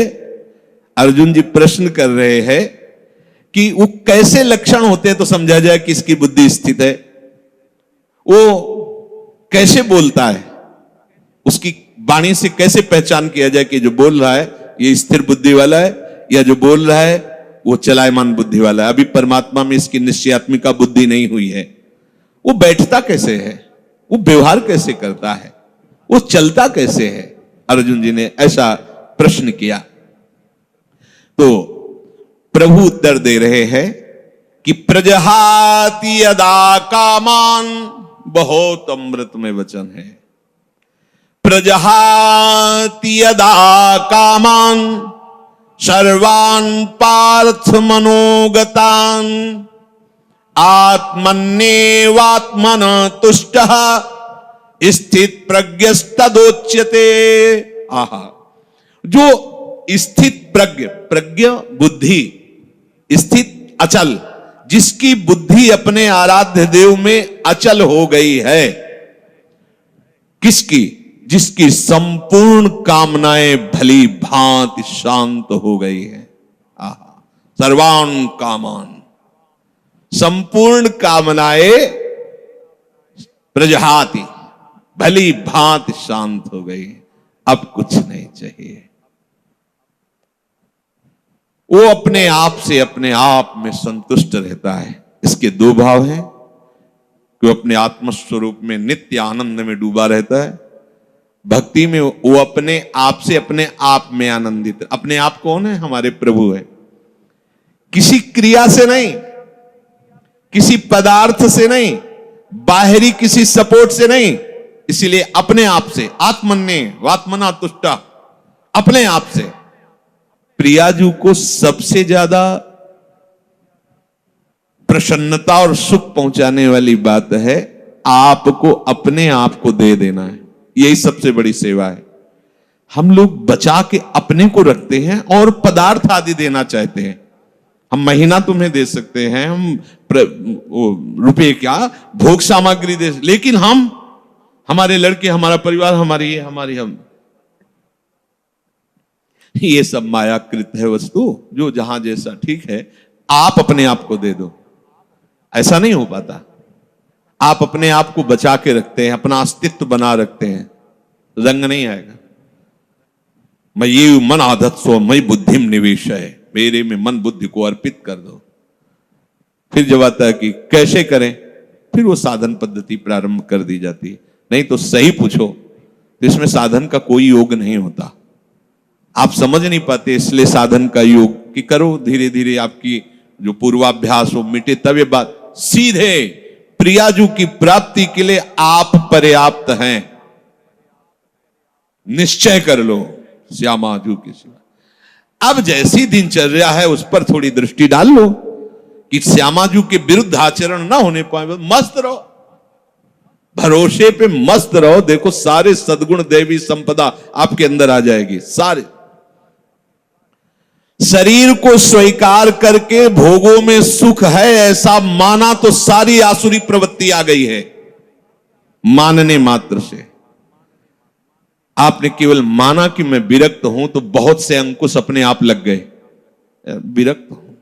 अर्जुन जी प्रश्न कर रहे हैं कि वो कैसे लक्षण होते हैं तो समझा जाए कि इसकी बुद्धि स्थित है। वो कैसे बोलता है, उसकी वाणी से कैसे पहचान किया जाए कि जो बोल रहा है ये स्थिर बुद्धि वाला है, या जो बोल रहा है वो चलायमान बुद्धि वाला है। अभी परमात्मा में इसकी निश्चयात्मिका बुद्धि नहीं हुई है। वो बैठता कैसे है, वो व्यवहार कैसे करता है, वो चलता कैसे है? अर्जुन जी ने ऐसा प्रश्न किया तो प्रभु उत्तर दे रहे हैं कि प्रजहाति यदा कामान, बहुत अमृत में वचन है। प्रजहाति यदा कामान सर्वान् पार्थ मनोगतान् आत्मन्येवात्मन तुष्टः स्थित प्रज्ञस्तदोच्यते। आहा, जो स्थित प्रज्ञ बुद्धि, स्थित अचल, जिसकी बुद्धि अपने आराध्य देव में अचल हो गई है। किसकी? जिसकी संपूर्ण कामनाएं भली भांति शांत हो गई है। आहा, सर्वान कामान, संपूर्ण कामनाएं प्रजहाति, भली भांति शांत हो गई, अब कुछ नहीं चाहिए। वो अपने आप से अपने आप में संतुष्ट रहता है। इसके दो भाव हैं कि वो अपने आत्मस्वरूप में नित्य आनंद में डूबा रहता है। भक्ति में वो अपने आप से अपने आप में आनंदित। अपने आप कौन है? हमारे प्रभु है। किसी क्रिया से नहीं, किसी पदार्थ से नहीं, बाहरी किसी सपोर्ट से नहीं, इसीलिए अपने आप से, आत्मन्ने वात्मना तुष्टा, अपने आप से। प्रियाजू को सबसे ज्यादा प्रसन्नता और सुख पहुंचाने वाली बात है आपको अपने आप को दे देना है। यही सबसे बड़ी सेवा है। हम लोग बचा के अपने को रखते हैं और पदार्थ आदि देना चाहते हैं। हम महीना तुम्हें दे सकते हैं, हम रुपए क्या भोग सामग्री दे, लेकिन हम, हमारे लड़के, हमारा परिवार, हमारी ये, हमारी हम, ये सब मायाकृत है वस्तु, जो जहां जैसा ठीक है। आप अपने आप को दे दो, ऐसा नहीं हो पाता। आप अपने आप को बचा के रखते हैं, अपना अस्तित्व बना रखते हैं, रंग नहीं आएगा। मैं ये मन आदत सो मई बुद्धिम निवेश है, मेरे में मन बुद्धि को अर्पित कर दो। फिर जब आता है कि कैसे करें, फिर वो साधन पद्धति प्रारंभ कर दी जाती है। नहीं तो सही पूछो तो इसमें साधन का कोई योग नहीं होता। आप समझ नहीं पाते, इसलिए साधन का योग कि करो, धीरे धीरे आपकी जो पूर्वाभ्यास हो मिटे, तब ये बात सीधे प्रियाजू की प्राप्ति के लिए आप पर्याप्त हैं। निश्चय कर लो श्यामाजू की सिवा। अब जैसी दिनचर्या है उस पर थोड़ी दृष्टि डाल लो कि श्यामाजू के विरुद्ध आचरण ना होने पाए। मस्त रहो, भरोसे पे मस्त रहो। देखो सारे सद्गुण दैवी संपदा आपके अंदर आ जाएगी। सारे शरीर को स्वीकार करके भोगों में सुख है ऐसा माना तो सारी आसुरी प्रवृत्ति आ गई है। मानने मात्र से आपने केवल माना कि मैं विरक्त हूं तो बहुत से अंकुश अपने आप लग गए। विरक्त हूं,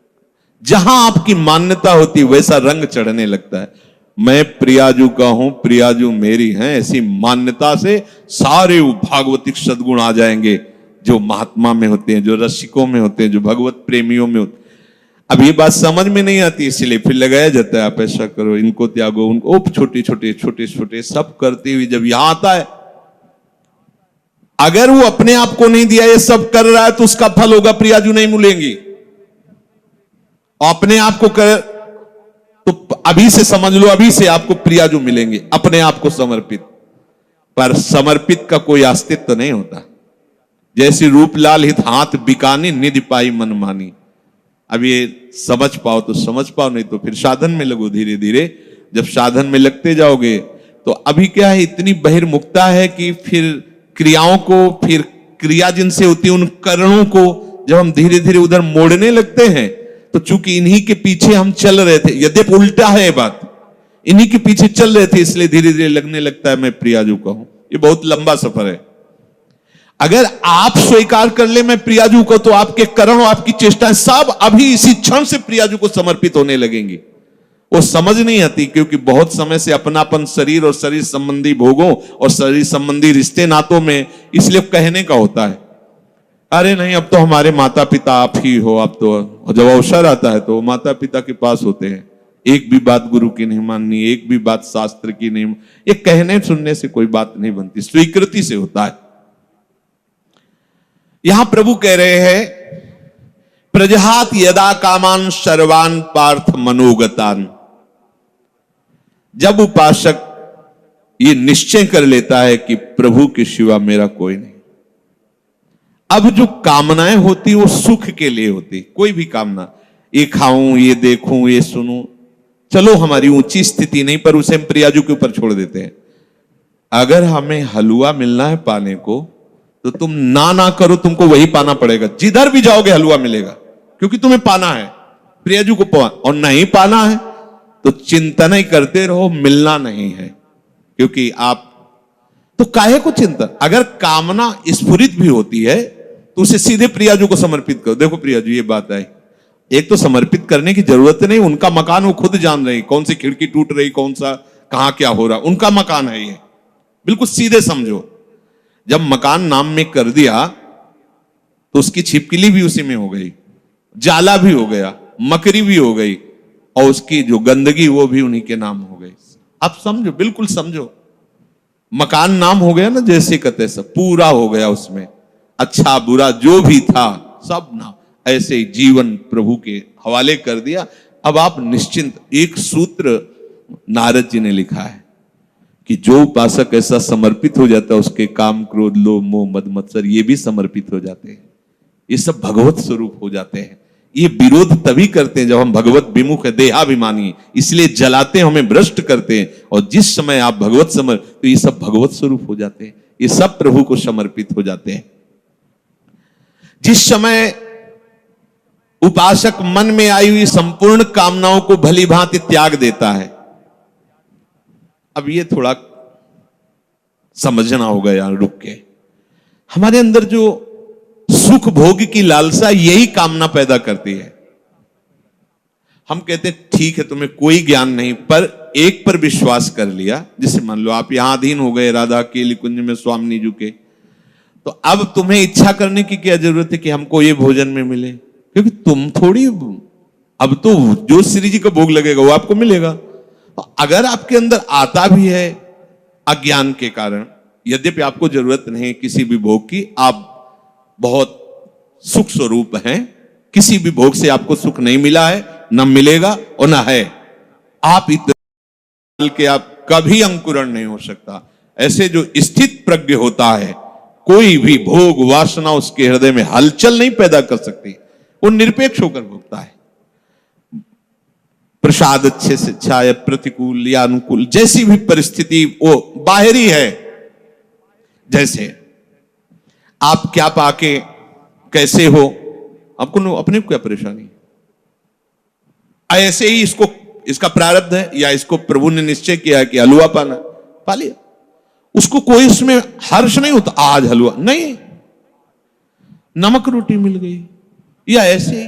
जहां आपकी मान्यता होती वैसा रंग चढ़ने लगता है। मैं प्रियाजू का हूं, प्रियाजू मेरी हैं, ऐसी मान्यता से सारे भागवतिक सद्गुण आ जाएंगे जो महात्मा में होते हैं, जो रसिकों में होते हैं, जो भगवत प्रेमियों में होते हैं। अब ये बात समझ में नहीं आती, इसलिए फिर लगाया जाता है आप ऐसा करो, इनको त्यागो, उनको, छोटे छोटे छोटे छोटे सब करते हुए जब यहां आता है, अगर वो अपने आप को नहीं दिया, ये सब कर रहा है तो उसका फल होगा प्रियाजू नहीं मिलेंगी। और अपने आप को कर तो अभी से समझ लो, अभी से आपको प्रियाजू मिलेंगे, अपने आप को समर्पित। पर समर्पित का कोई अस्तित्व नहीं होता। जैसी रूप लाल हित हाथ बिकानी निधि पाई मन मानी। अब ये समझ पाओ तो समझ पाओ, नहीं तो फिर साधन में लगो धीरे धीरे। जब साधन में लगते जाओगे तो अभी क्या है, इतनी बहिर्मुखता है कि फिर क्रियाओं को, फिर क्रिया जिनसे होती है उन करणों को जब हम धीरे धीरे उधर मोड़ने लगते हैं, तो चूंकि इन्हीं के पीछे हम चल रहे थे, यद्यपि उल्टा है बात, इन्हीं के पीछे चल रहे थे, इसलिए धीरे धीरे लगने लगता है मैं प्रियाजू का हूं। ये बहुत लंबा सफर है। अगर आप स्वीकार कर ले मैं प्रियाजू को, तो आपके कर्म और आपकी चेष्टाएं सब अभी इसी क्षण से प्रियाजू को समर्पित होने लगेंगी। वो समझ नहीं आती, क्योंकि बहुत समय से अपनापन शरीर और शरीर संबंधी भोगों और शरीर संबंधी रिश्ते नातों में, इसलिए कहने का होता है अरे नहीं अब तो हमारे माता पिता आप ही हो। अब तो जब अवसर आता है तो माता पिता के पास होते हैं, एक भी बात गुरु की नहीं माननी, एक भी बात शास्त्र की नहीं। ये कहने सुनने से कोई बात नहीं बनती, स्वीकृति से होता है। यहां प्रभु कह रहे हैं प्रजहात यदा कामान सर्वान पार्थ मनोगतान। जब उपासक ये निश्चय कर लेता है कि प्रभु के सिवा मेरा कोई नहीं, अब जो कामनाएं होती वो सुख के लिए होती। कोई भी कामना, ये खाऊं, ये देखूं, ये सुनूं, चलो हमारी ऊंची स्थिति नहीं, पर उसे हम प्रियाजू के ऊपर छोड़ देते हैं। अगर हमें हलवा मिलना है पाने को, तो तुम ना करो, तुमको वही पाना पड़ेगा। जिधर भी जाओगे हलवा मिलेगा, क्योंकि तुम्हें पाना है प्रियाजू को। और नहीं पाना है तो चिंतन ही करते रहो, मिलना नहीं है। क्योंकि आप तो काहे को चिंतन, अगर कामना स्फुरित भी होती है तो उसे सीधे प्रियाजू को समर्पित करो। देखो प्रियाजू ये बात है, एक तो समर्पित करने की जरूरत नहीं, उनका मकान वो खुद जान रही, कौन सी खिड़की टूट रही, कौन सा कहां क्या हो रहा, उनका मकान है ये, बिल्कुल सीधे समझो। जब मकान नाम में कर दिया तो उसकी छिपकली भी उसी में हो गई, जाला भी हो गया, मकरी भी हो गई, और उसकी जो गंदगी वो भी उन्हीं के नाम हो गई। आप समझो, बिल्कुल समझो, मकान नाम हो गया ना, जैसे कहते सब पूरा हो गया उसमें, अच्छा बुरा जो भी था सब नाम। ऐसे ही जीवन प्रभु के हवाले कर दिया। अब आप निश्चिंत। एक सूत्र नारद जी ने लिखा है कि जो उपासक ऐसा समर्पित हो जाता है, उसके काम क्रोध लोभ मोह मद मत्सर ये भी समर्पित हो जाते हैं, ये सब भगवत स्वरूप हो जाते हैं। ये विरोध तभी करते हैं जब हम भगवत विमुख है, देहाभिमानी, इसलिए जलाते हैं, हमें भ्रष्ट करते हैं। और जिस समय आप भगवत समर्पित, तो ये सब भगवत स्वरूप हो जाते हैं, ये सब प्रभु को समर्पित हो जाते हैं। जिस समय उपासक मन में आई हुई संपूर्ण कामनाओं को भली भांति त्याग देता है। अब ये थोड़ा समझना होगा यार, रुक के। हमारे अंदर जो सुख भोग की लालसा, यही कामना पैदा करती है। हम कहते हैं ठीक है तुम्हें कोई ज्ञान नहीं, पर एक पर विश्वास कर लिया, जिसे मान लो आप यहां अधीन हो गए राधा केली कुंज में स्वामी जी के, तो अब तुम्हें इच्छा करने की क्या जरूरत है कि हमको ये भोजन में मिले, क्योंकि तुम थोड़ी, अब तो जो श्री जी का भोग लगेगा वो आपको मिलेगा। तो अगर आपके अंदर आता भी है अज्ञान के कारण, यद्यपि आपको जरूरत नहीं किसी भी भोग की, आप बहुत सुख स्वरूप हैं, किसी भी भोग से आपको सुख नहीं मिला है, न मिलेगा और न है, आप इतने के आप कभी अंकुरण नहीं हो सकता। ऐसे जो स्थित प्रज्ञ होता है, कोई भी भोग वासना उसके हृदय में हलचल नहीं पैदा कर सकती, वो निरपेक्ष होकर भोगता है। प्रसाद अच्छे से अच्छा या प्रतिकूल या अनुकूल, जैसी भी परिस्थिति वो बाहरी है। जैसे आप क्या पाके कैसे हो, आपको अपने को क्या परेशानी, ऐसे ही इसको, इसका प्रारब्ध है या इसको प्रभु ने निश्चय किया है कि हलवा पाना, पा लिया, उसको कोई उसमें हर्ष नहीं होता आज हलवा नहीं, नमक रोटी मिल गई, या ऐसे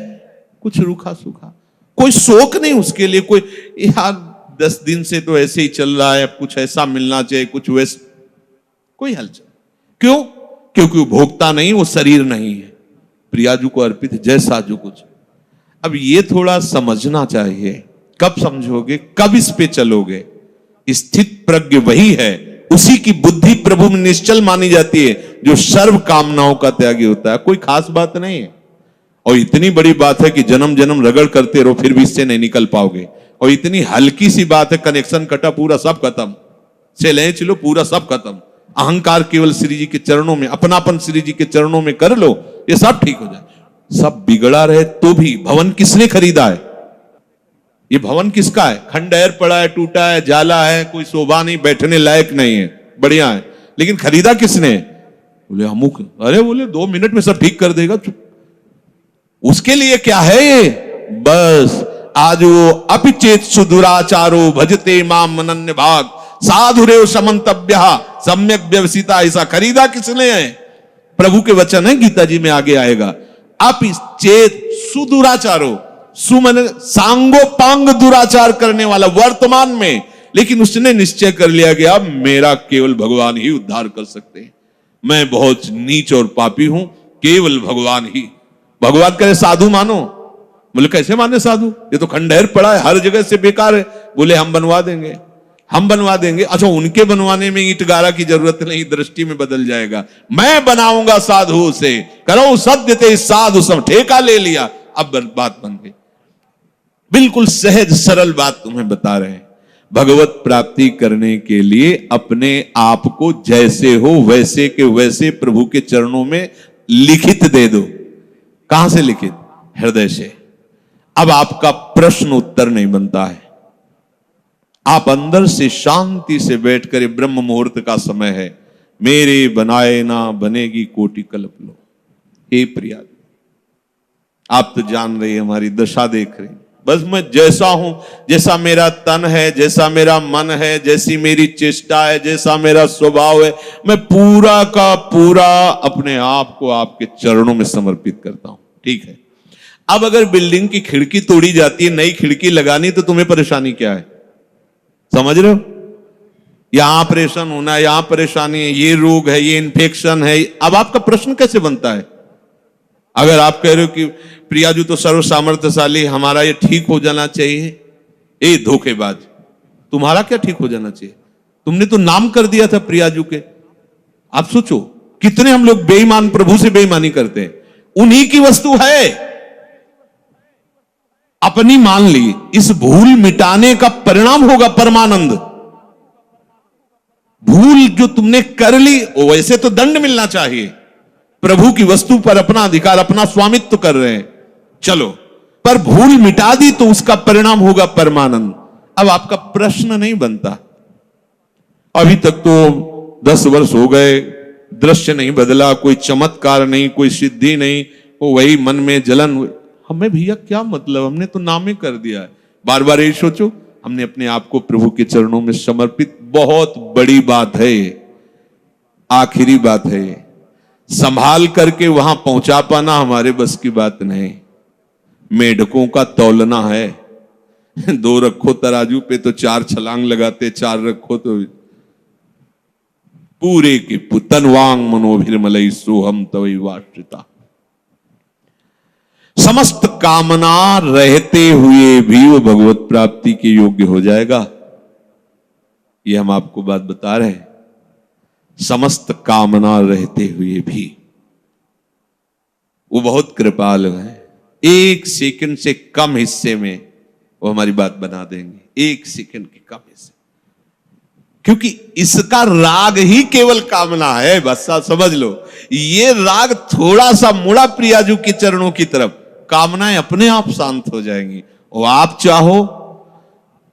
कुछ रूखा सूखा, कोई शोक नहीं उसके लिए, कोई यार 10 दिन से तो ऐसे ही चल रहा है, कुछ ऐसा मिलना चाहिए, कुछ वैसे, कोई हलचल। क्यों? क्योंकि वो भोगता नहीं, वो शरीर नहीं है, प्रियाजू को अर्पित जैसा जो कुछ। अब ये थोड़ा समझना चाहिए, कब समझोगे, कब इस पे चलोगे। स्थित प्रज्ञ वही है, उसी की बुद्धि प्रभु में निश्चल मानी जाती है, जो सर्व कामनाओं का त्यागी होता है। कोई खास बात नहीं है, और इतनी बड़ी बात है कि जन्म जन्म रगड़ करते रहो फिर भी इससे नहीं निकल पाओगे। और इतनी हल्की सी बात है, कनेक्शन कटा पूरा सब खत्म, से ले चलो पूरा सब खत्म, अहंकार केवल श्री जी के चरणों में, अपनापन श्री जी के चरणों में कर लो, ये सब ठीक हो जाए। सब बिगड़ा रहे तो भी भवन किसने खरीदा है? ये भवन किसका है? खंडहर पड़ा है, टूटा है, जाला है, कोई शोभा नहीं, बैठने लायक नहीं है, बढ़िया है, लेकिन खरीदा किसने? बोले अमुक। अरे बोले 2 मिनट में सब ठीक कर देगा। उसके लिए क्या है ये? बस आज वो अपिचेत सुदुराचारो भजते माम अनन्य भाग साधुरेव समन्तव्य सम्यक व्यवसिता। ऐसा खरीदा किसने है? प्रभु के वचन है, गीता जी में आगे आएगा। अपिचेत सुदुराचारो, सुमन सांगोपांग दुराचार करने वाला वर्तमान में, लेकिन उसने निश्चय कर लिया कि अब मेरा केवल भगवान ही उद्धार कर सकते हैं, मैं बहुत नीच और पापी हूं, केवल भगवान ही। भगवान करे साधु मानो। बोले कैसे माने साधु? ये तो खंडहर पड़ा है, हर जगह से बेकार है। बोले हम बनवा देंगे, हम बनवा देंगे। अच्छा, उनके बनवाने में ईंट गारा की जरूरत नहीं, दृष्टि में बदल जाएगा। मैं बनाऊंगा साधु से, करो सत्य ते साधु, सब ठेका ले लिया, अब बात बन गई। बिल्कुल सहज सरल बात तुम्हें बता रहे हैं। भगवत प्राप्ति करने के लिए अपने आप को जैसे हो वैसे के वैसे प्रभु के चरणों में लिखित दे दो। कहां से लिखित? हृदय से। अब आपका प्रश्न उत्तर नहीं बनता है, आप अंदर से शांति से बैठकर, ब्रह्म मुहूर्त का समय है, मेरे बनाए ना बनेगी कोटि कल्प लो। हे प्रिया, आप तो जान रही है, हमारी दशा देख रही, बस मैं जैसा हूं, जैसा मेरा तन है, जैसा मेरा मन है, जैसी मेरी चेष्टा है, जैसा मेरा स्वभाव है, मैं पूरा का पूरा अपने आप को आपके चरणों में समर्पित करता हूं। ठीक है, अब अगर बिल्डिंग की खिड़की तोड़ी जाती है, नई खिड़की लगानी, तो तुम्हें परेशानी क्या है? समझ रहे हो? यहां ऑपरेशन होना है, यहां परेशानी है, ये रोग है, ये इन्फेक्शन है। अब आपका प्रश्न कैसे बनता है? अगर आप कह रहे हो कि प्रियाजू तो सर्व सामर्थ्यशाली, हमारा ये ठीक हो जाना चाहिए, ए धोखेबाज, तुम्हारा क्या ठीक हो जाना चाहिए? तुमने तो नाम कर दिया था प्रियाजू के। आप सोचो कितने हम लोग बेईमान, प्रभु से बेईमानी करते हैं। उन्हीं की वस्तु है, अपनी मान ली, इस भूल मिटाने का परिणाम होगा परमानंद। भूल जो तुमने कर ली, वैसे तो दंड मिलना चाहिए। प्रभु की वस्तु पर अपना अधिकार, अपना स्वामित्व कर रहे हैं, चलो, पर भूल मिटा दी तो उसका परिणाम होगा परमानंद। अब आपका प्रश्न नहीं बनता। अभी तक तो 10 वर्ष हो गए, दृश्य नहीं बदला, कोई चमत्कार नहीं, कोई सिद्धि नहीं, वो वही मन में जलन। हमें भैया क्या मतलब, हमने तो नामे कर दिया है। बार बार यही सोचो, हमने अपने आप को प्रभु के चरणों में समर्पित, बहुत बड़ी बात है ये, आखिरी बात है ये। संभाल करके वहां पहुंचा पाना हमारे बस की बात नहीं। मेढकों का तौलना है, 2 रखो तराजू पे तो 4 छलांग लगाते, 4 रखो तो पूरे के तनवांग मनोभिर्मलई सोहम तवै वाश्रिता। समस्त कामना रहते हुए भी वो भगवत प्राप्ति के योग्य हो जाएगा। ये हम आपको बात बता रहे हैं। समस्त कामना रहते हुए भी वो बहुत कृपालु है। 1 सेकंड से कम हिस्से में वो हमारी बात बना देंगे, 1 सेकंड के कम हिस्से, क्योंकि इसका राग ही केवल कामना है। बस समझ लो, ये राग थोड़ा सा मुड़ा प्रियाजू के चरणों की तरफ, कामनाएं अपने आप शांत हो जाएंगी। और आप चाहो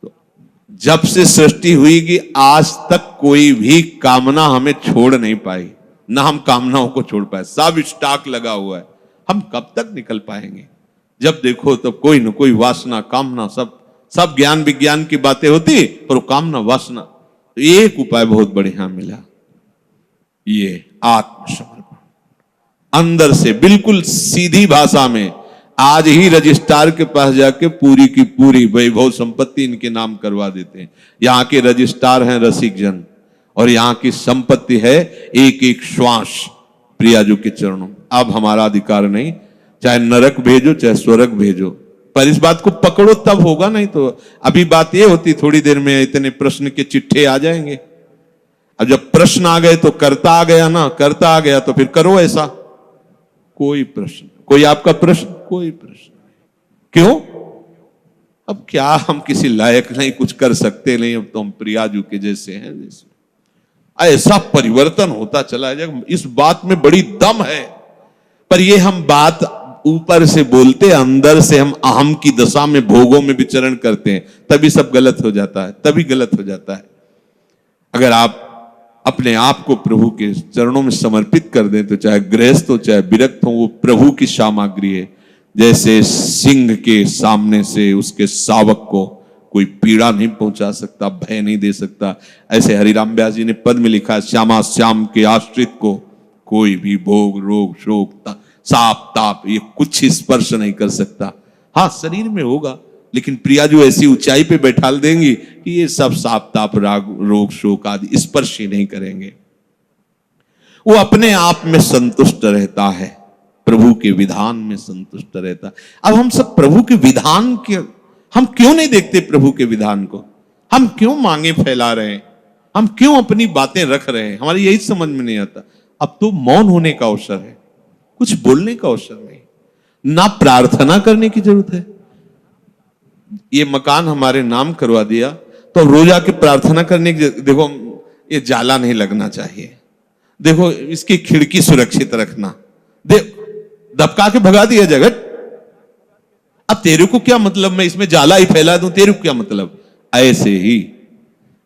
तो, जब से सृष्टि हुई कि आज तक कोई भी कामना हमें छोड़ नहीं पाई, ना हम कामनाओं को छोड़ पाए। सब स्टॉक लगा हुआ है, हम कब तक निकल पाएंगे? जब देखो तब कोई न कोई वासना, कामना, सब ज्ञान विज्ञान की बातें होती, पर कामना वासना। तो एक उपाय बहुत बढ़िया मिला, ये आत्मसमर्पण। अंदर से बिल्कुल सीधी भाषा में आज ही रजिस्ट्रार के पास जाके पूरी की पूरी वैभव संपत्ति इनके नाम करवा देते हैं। यहाँ के रजिस्ट्रार हैं रसिक जन, और यहाँ की संपत्ति है एक एक श्वास प्रियाजू के चरणों। अब हमारा अधिकार नहीं, चाहे नरक भेजो चाहे स्वर्ग भेजो, पर इस बात को पकड़ो तब होगा, नहीं तो अभी बात ये होती, थोड़ी देर में इतने प्रश्न के चिट्ठे आ जाएंगे। अब जब प्रश्न आ गए तो करता आ गया ना, करता आ गया तो फिर करो ऐसा। कोई प्रश्न, कोई आपका प्रश्न, कोई प्रश्न नहीं। क्यों? अब क्या हम किसी लायक नहीं, कुछ कर सकते नहीं, अब तो हम प्रियाजू के जैसे हैं। जैसे ऐसा परिवर्तन होता चला जाएगा। इस बात में बड़ी दम है, पर ये हम बात ऊपर से बोलते, अंदर से हम अहम की दशा में, भोगों में विचरण करते हैं, तभी सब गलत हो जाता है, तभी गलत हो जाता है। अगर आप अपने आप को प्रभु के चरणों में समर्पित कर दें, तो चाहे गृहस्थ हो चाहे विरक्त हो, वो प्रभु की सामग्री है। जैसे सिंह के सामने से उसके शावक को कोई पीड़ा नहीं पहुंचा सकता, भय नहीं दे सकता, ऐसे हरिराम व्यास जी ने पद में लिखा, श्यामा श्याम के आश्रित को कोई भी भोग रोग शोक साप ताप ये कुछ स्पर्श नहीं कर सकता। हाँ, शरीर में होगा, लेकिन प्रिया जो ऐसी ऊंचाई पे बैठाल देंगी कि ये सब साप ताप राग रोग शोक आदि स्पर्श ही नहीं करेंगे। वो अपने आप में संतुष्ट रहता है, प्रभु के विधान में संतुष्ट रहता है। अब हम सब प्रभु के विधान के, हम क्यों नहीं देखते प्रभु के विधान को? हम क्यों मांगे फैला रहे हैं? हम क्यों अपनी बातें रख रहे हैं? हमारी यही समझ में नहीं आता। अब तो मौन होने का अवसर है, कुछ बोलने का अवसर नहीं, ना प्रार्थना करने की जरूरत है। ये मकान हमारे नाम करवा दिया, तो रोज आके प्रार्थना करने की, देखो ये जाला नहीं लगना चाहिए, देखो इसकी खिड़की सुरक्षित रखना, दबका के भगा दिया जगत। अब तेरे को क्या मतलब, मैं इसमें जाला ही फैला दूं, तेरे को क्या मतलब? ऐसे ही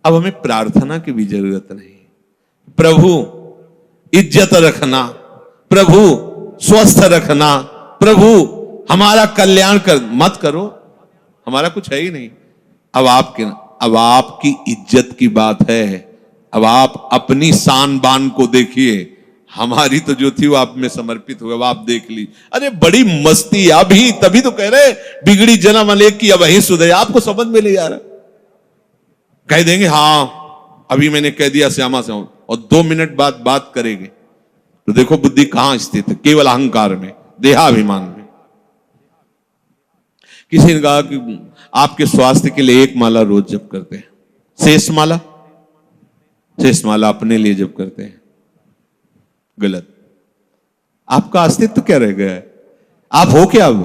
अब हमें प्रार्थना की भी जरूरत नहीं। प्रभु इज्जत रखना, प्रभु स्वस्थ रखना, प्रभु हमारा कल्याण कर मत करो, हमारा कुछ है ही नहीं। अब आपकी इज्जत की बात है, अब आप अपनी शान बान को देखिए। हमारी तो जो थी वो आप में समर्पित हो गया, आप देख ली। अरे बड़ी मस्ती, अभी तभी तो कह रहे बिगड़ी जन्म अनेक की अब वही सुधे। आपको समझ में नहीं आ रहा, कह देंगे हाँ अभी मैंने कह दिया श्यामा से, और 2 मिनट बाद बात करेंगे तो देखो बुद्धि कहां स्थित है, केवल अहंकार में, देहाभिमान में। किसी ने कहा कि आपके स्वास्थ्य के लिए 1 माला रोज जप करते हैं, शेष माला अपने लिए जप करते हैं। गलत। आपका अस्तित्व क्या रह गया है? आप हो क्या? अब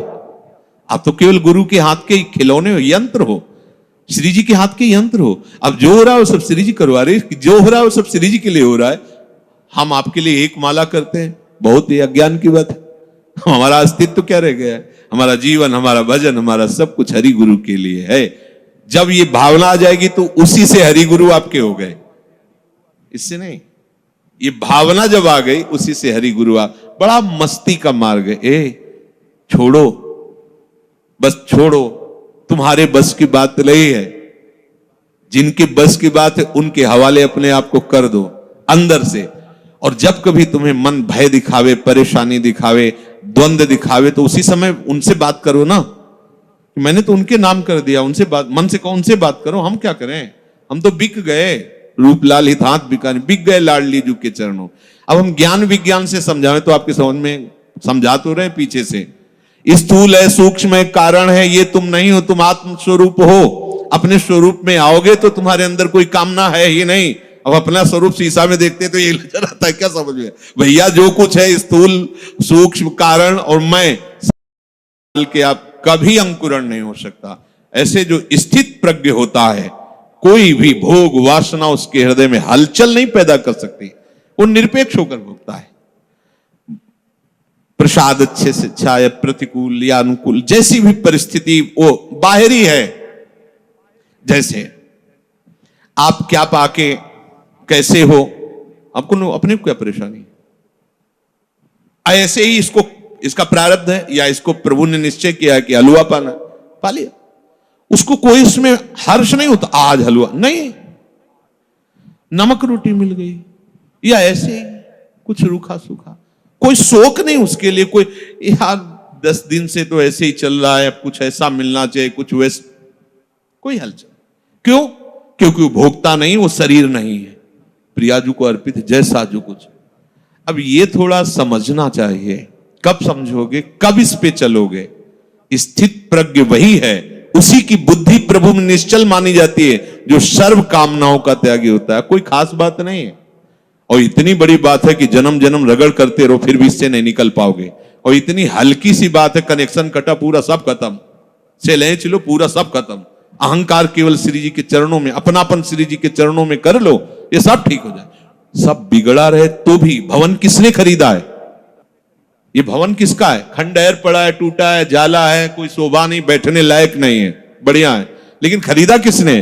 आप तो केवल गुरु के हाथ के खिलौने हो, यंत्र हो, श्री जी के हाथ के यंत्र हो। अब जो हो रहा है वो सब श्री जी करवा रहे, जो हो रहा है वो सब श्री जी के लिए हो रहा है। हम आपके लिए 1 माला करते हैं, बहुत ही अज्ञान की बात है। हमारा अस्तित्व क्या रह गया है? हमारा जीवन, हमारा भजन, हमारा सब कुछ हरि गुरु के लिए है। जब ये भावना आ जाएगी तो उसी से हरि गुरु आपके हो गए, इससे नहीं। ये भावना जब आ गई उसी से हरि गुरु आ। बड़ा मस्ती का मार्ग है। छोड़ो, बस छोड़ो, तुम्हारे बस की बात नहीं है। जिनके बस की बात है उनके हवाले अपने आप को कर दो अंदर से। और जब कभी तुम्हें मन भय दिखावे, परेशानी दिखावे, द्वंद्व दिखावे, तो उसी समय उनसे बात करो ना। मैंने तो उनके नाम कर दिया, उनसे बात, मन से कहो उनसे बात करो। हम क्या करें? हम तो बिक गए, रूपलाल हित हाथ बिका, बिक गए लाडली जू के चरणों। अब हम ज्ञान विज्ञान से समझाएं तो आपके समझ में समझा तो रहे पीछे से। स्थूल है, सूक्ष्म है, कारण है, ये तुम नहीं हो, तुम आत्म स्वरूप हो। अपने स्वरूप में आओगे तो तुम्हारे अंदर कोई कामना है ही नहीं। अब अपना स्वरूप शीशा में देखते तो ये नजर आता है, क्या समझ में भैया? जो कुछ है स्थूल सूक्ष्म कारण और मैं के आप कभी अंकुरण नहीं हो सकता। ऐसे जो स्थित प्रज्ञ होता है, कोई भी भोग वासना उसके हृदय में हलचल नहीं पैदा कर सकती। वो निरपेक्ष होकर भोगता है। प्रसाद अच्छे से अच्छा है, प्रतिकूल या अनुकूल, जैसी भी परिस्थिति वो बाहरी है। जैसे आप क्या पाके कैसे हो, आपको अपने को क्या परेशानी? ऐसे ही इसका प्रारब्ध है, या इसको प्रभु ने निश्चय किया है कि हलवा पाना, पा लिया। उसको कोई इसमें हर्ष नहीं होता, आज हलवा नहीं, नमक रोटी मिल गई, या ऐसे ही कुछ रूखा सूखा, कोई शोक नहीं उसके लिए। कोई यार 10 दिन से तो ऐसे ही चल रहा है, अब कुछ ऐसा मिलना चाहिए, कुछ वैसे, कोई हलचल। क्यों? क्योंकि वो भोगता नहीं, वो शरीर नहीं है, प्रियाजू को अर्पित है, जैसा जो कुछ। अब ये थोड़ा समझना चाहिए। कब समझोगे, कब इस पे चलोगे? स्थित प्रज्ञ वही है, उसी की बुद्धि प्रभु में निश्चल मानी जाती है, जो सर्व कामनाओं का त्यागी होता है। कोई खास बात नहीं है। और इतनी बड़ी बात है कि जन्म जन्म रगड़ करते रहो फिर भी इससे नहीं निकल पाओगे। और इतनी हल्की सी बात है, कनेक्शन कटा, पूरा सब खत्म, से ले चलो, पूरा सब खत्म। अहंकार केवल श्री जी के चरणों में, अपनापन श्री जी के चरणों में कर लो, ये सब ठीक हो जाए। सब बिगड़ा रहे तो भी भवन किसने खरीदा है? ये भवन किसका है? खंडहर पड़ा है, टूटा है, जाला है, कोई शोभा नहीं, बैठने लायक नहीं है, बढ़िया है, लेकिन खरीदा किसने?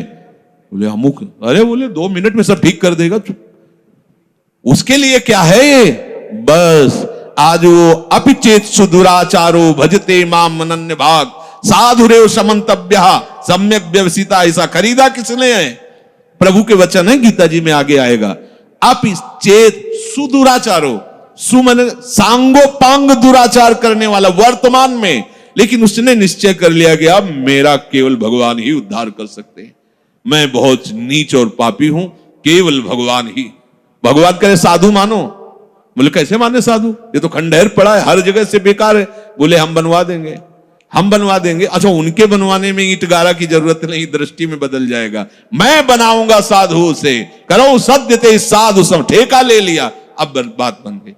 बोले अमुक। अरे बोले 2 मिनट में सब ठीक कर देगा। उसके लिए क्या है ये? बस आज वो अपिचेत सुदुराचारो भजते माम मनन्य भाग साधुरेव समन्तव्य सम्यक व्यवसिता। ऐसा खरीदा किसने है? प्रभु के वचन है, गीता जी में आगे आएगा। अपिचेत सुदुराचारो, सुमन सांगोपांग दुराचार करने वाला वर्तमान में, लेकिन उसने निश्चय कर लिया कि अब मेरा केवल भगवान ही उद्धार कर सकते हैं, मैं बहुत नीच और पापी हूं, केवल भगवान ही। भगवान करे साधु मानो। बोले कैसे माने साधु? ये तो खंडहर पड़ा है, हर जगह से बेकार है। बोले हम बनवा देंगे, हम बनवा देंगे। अच्छा, उनके बनवाने में ईंट गारा की जरूरत नहीं, दृष्टि में बदल जाएगा। मैं बनाऊंगा साधु से, करो सत्य ते साधु सम, ठेका ले लिया, अब बात बन गई।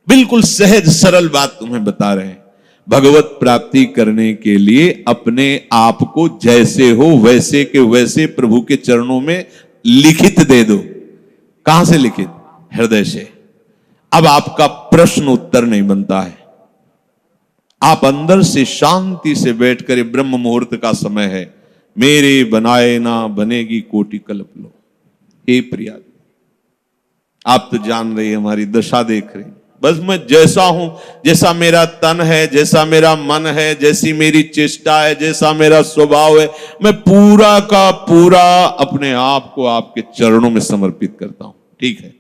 बिल्कुल सहज सरल बात तुम्हें बता रहे हैं। भगवत प्राप्ति करने के लिए अपने आप को जैसे हो वैसे के वैसे प्रभु के चरणों में लिखित दे दो। कहां से लिखित? हृदय से। अब आपका प्रश्न उत्तर नहीं बनता है, आप अंदर से शांति से बैठकर, ब्रह्म मुहूर्त का समय है, मेरे बनाए ना बनेगी कोटि कल्प लो। हे प्रिया, आप तो जान रही है, हमारी दशा देख रही, बस मैं जैसा हूं, जैसा मेरा तन है, जैसा मेरा मन है, जैसी मेरी चेष्टा है, जैसा मेरा स्वभाव है, मैं पूरा का पूरा अपने आप को आपके चरणों में समर्पित करता हूं। ठीक है,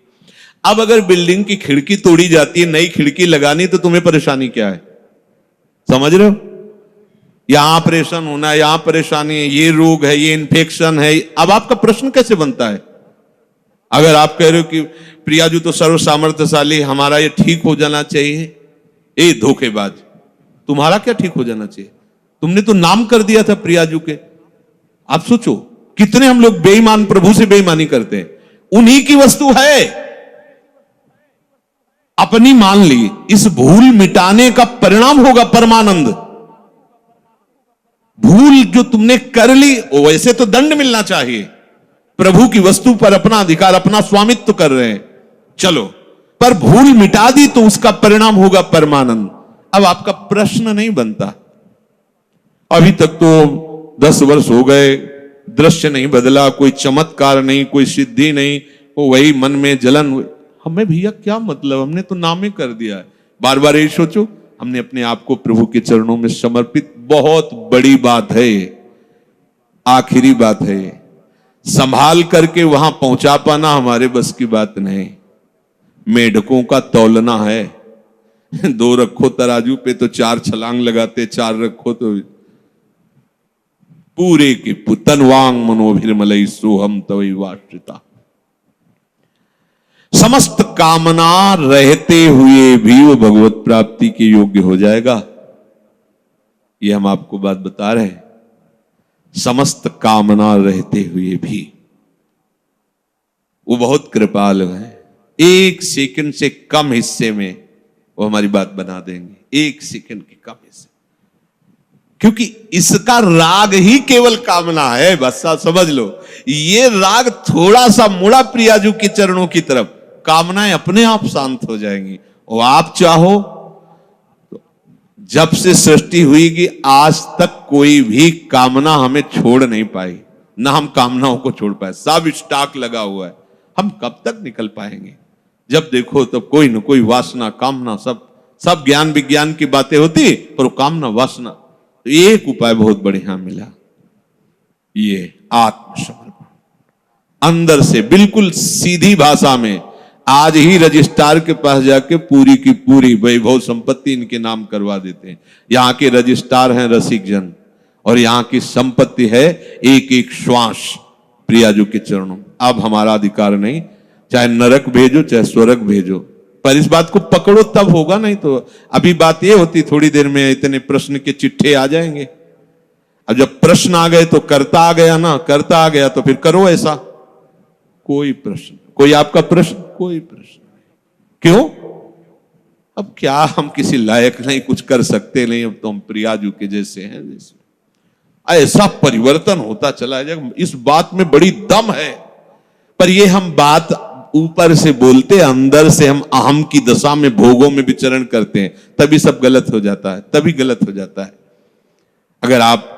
अब अगर बिल्डिंग की खिड़की तोड़ी जाती है, नई खिड़की लगानी, तो तुम्हें परेशानी क्या है? समझ रहे हो? यहां ऑपरेशन होना है, यहां परेशानी है, ये रोग है, ये इन्फेक्शन है। अब आपका प्रश्न कैसे बनता है? अगर आप कह रहे हो कि प्रियाजू तो सर्व सामर्थ्यशाली, हमारा ये ठीक हो जाना चाहिए, ए धोखेबाज, तुम्हारा क्या ठीक हो जाना चाहिए? तुमने तो नाम कर दिया था प्रियाजू के। आप सोचो कितने हम लोग बेईमान, प्रभु से बेईमानी करते हैं। उन्हीं की वस्तु है, अपनी मान ली, इस भूल मिटाने का परिणाम होगा परमानंद। भूल जो तुमने कर ली, वैसे तो दंड मिलना चाहिए। प्रभु की वस्तु पर अपना अधिकार, अपना स्वामित्व कर रहे हैं, चलो, पर भूल मिटा दी तो उसका परिणाम होगा परमानंद। अब आपका प्रश्न नहीं बनता। अभी तक तो 10 वर्ष हो गए, दृश्य नहीं बदला, कोई चमत्कार नहीं, कोई सिद्धि नहीं, वो वही मन में जलन। हमें भैया क्या मतलब, हमने तो नामे कर दिया है। बार बार यही सोचो, हमने अपने आप को प्रभु के चरणों में समर्पित, बहुत बड़ी बात है, आखिरी बात है। संभाल करके वहां पहुंचा पाना हमारे बस की बात नहीं। मेढकों का तौलना है, 2 रखो तराजू पे तो 4 छलांग लगाते, 4 रखो तो पूरे के तनवांग मनोभिर्मलई सोहम तवई वाश्रिता। समस्त कामना रहते हुए भी वो भगवत प्राप्ति के योग्य हो जाएगा। ये हम आपको बात बता रहे हैं। समस्त कामना रहते हुए भी वो बहुत कृपालु है। 1 सेकंड से कम हिस्से में वो हमारी बात बना देंगे, 1 सेकंड के कम हिस्से, क्योंकि इसका राग ही केवल कामना है। बस समझ लो, ये राग थोड़ा सा मुड़ा प्रियाजू के चरणों की तरफ, कामनाएं अपने आप शांत हो जाएंगी। और आप चाहो तो, जब से सृष्टि हुई कि आज तक कोई भी कामना हमें छोड़ नहीं पाई, ना हम कामनाओं को छोड़ पाए, सब स्टॉक लगा हुआ है। हम कब तक निकल पाएंगे? जब देखो तब कोई न कोई वासना, कामना, सब ज्ञान विज्ञान की बातें होती, पर कामना, वासना। तो एक उपाय बहुत बढ़िया मिला, ये आत्मसमर्पण। अंदर से बिल्कुल सीधी भाषा में आज ही रजिस्ट्रार के पास जाके पूरी की पूरी वैभव संपत्ति इनके नाम करवा देते हैं। यहाँ के रजिस्ट्रार हैं रसिक जन, और यहाँ की संपत्ति है एक एक श्वास प्रियाजू के चरणों। अब हमारा अधिकार नहीं, चाहे नरक भेजो चाहे स्वर्ग भेजो, पर इस बात को पकड़ो तब होगा, नहीं तो अभी बात ये होती, थोड़ी देर में इतने प्रश्न के चिट्ठे आ जाएंगे। अब जब प्रश्न आ गए तो करता आ गया ना, करता आ गया तो फिर करो ऐसा। कोई प्रश्न, कोई आपका प्रश्न, कोई प्रश्न नहीं। क्यों? अब क्या हम किसी लायक नहीं, कुछ कर सकते नहीं, अब तो हम प्रियाजू के जैसे हैं। जैसे ऐसा परिवर्तन होता चला जाएगा, इस बात में बड़ी दम है। पर ये हम बात ऊपर से बोलते, अंदर से हम अहम की दशा में भोगों में विचरण करते हैं, तभी सब गलत हो जाता है, तभी गलत हो जाता है। अगर आप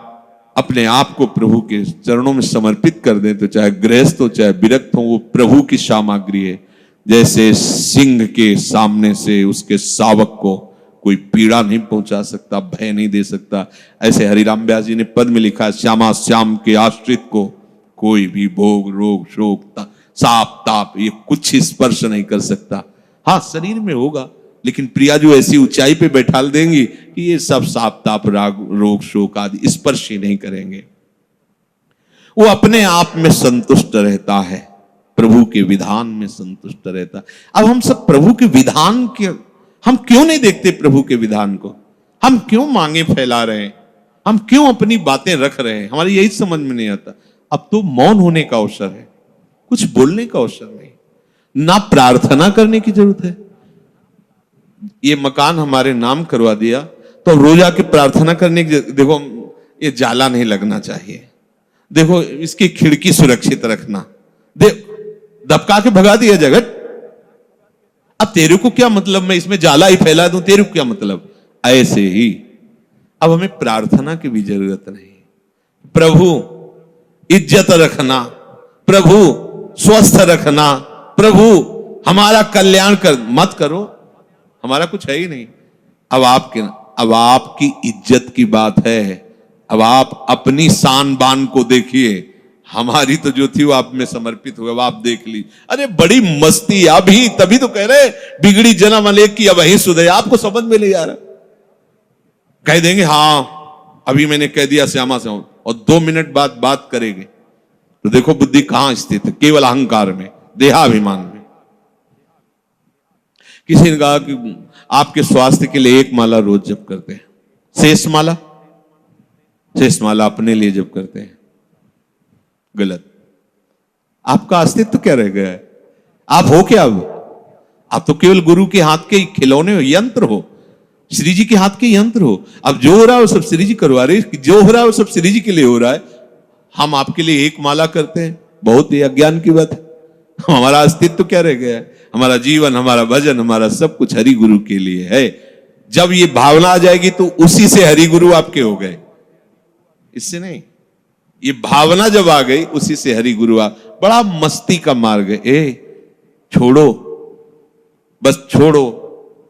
अपने आप को प्रभु के चरणों में समर्पित कर दें, तो चाहे गृहस्थ हो चाहे विरक्त हो, वो प्रभु की सामग्री है। जैसे सिंह के सामने से उसके शावक को कोई पीड़ा नहीं पहुंचा सकता, भय नहीं दे सकता, ऐसे हरिराम व्यास जी ने पद में लिखा, श्यामा श्याम के आश्रित को कोई भी भोग रोग शोक साप ताप ये कुछ स्पर्श नहीं कर सकता। हाँ, शरीर में होगा, लेकिन प्रिया जो ऐसी ऊंचाई पे बैठाल देंगी कि ये सब साप ताप राग रोग शोक आदि स्पर्श ही नहीं करेंगे। वो अपने आप में संतुष्ट रहता है, प्रभु के विधान में संतुष्ट रहता है। अब हम सब प्रभु के विधान के, हम क्यों नहीं देखते प्रभु के विधान को? हम क्यों मांगे फैला रहे हैं? हम क्यों अपनी बातें रख रहे हैं? हमारी यही समझ में नहीं आता। अब तो मौन होने का अवसर है, कुछ बोलने का अवसर नहीं, ना प्रार्थना करने की जरूरत है। ये मकान हमारे नाम करवा दिया तो अब रोज आके प्रार्थना करने की, देखो ये जाला नहीं लगना चाहिए, देखो इसकी खिड़की सुरक्षित रखना, दबका के भगा दिया जगत। अब तेरे को क्या मतलब, मैं इसमें जाला ही फैला दूं, तेरे को क्या मतलब? ऐसे ही अब हमें प्रार्थना की भी जरूरत नहीं। प्रभु इज्जत रखना, प्रभु स्वस्थ रखना, प्रभु हमारा कल्याण कर मत करो, हमारा कुछ है ही नहीं। अब आपकी इज्जत की बात है, अब आप अपनी शान बान को देखिए। हमारी तो जो थी वो आप में समर्पित हुआ, आप देख ली। अरे बड़ी मस्ती, अभी तभी तो कह रहे बिगड़ी जन्म अलेख की अब वही सुधे। आपको समझ में नहीं आ रहा, कह देंगे हाँ अभी मैंने कह दिया श्यामा से, और 2 मिनट बाद बात करेंगे तो देखो बुद्धि कहां स्थित है, केवल अहंकार में, देहाभिमान में। किसी ने कहा कि आपके स्वास्थ्य के लिए 1 माला रोज जप करते हैं, शेष माला अपने लिए जप करते हैं। गलत। आपका अस्तित्व क्या रह गया है? आप हो क्या? अब आप तो केवल गुरु के हाथ के खिलौने हो, यंत्र हो, श्री जी के हाथ के यंत्र हो। अब जो हो रहा है वो सब श्री जी करवा रहे, जो हो रहा है वो सब श्री जी के लिए हो रहा है। हम आपके लिए 1 माला करते हैं, बहुत ही अज्ञान की बात है। हमारा अस्तित्व क्या रह गया है? हमारा जीवन, हमारा भजन, हमारा सब कुछ हरि गुरु के लिए है। जब ये भावना आ जाएगी तो उसी से हरि गुरु आपके हो गए, इससे नहीं। ये भावना जब आ गई उसी से हरि गुरु आ। बड़ा मस्ती का मार्ग है। छोड़ो, बस छोड़ो,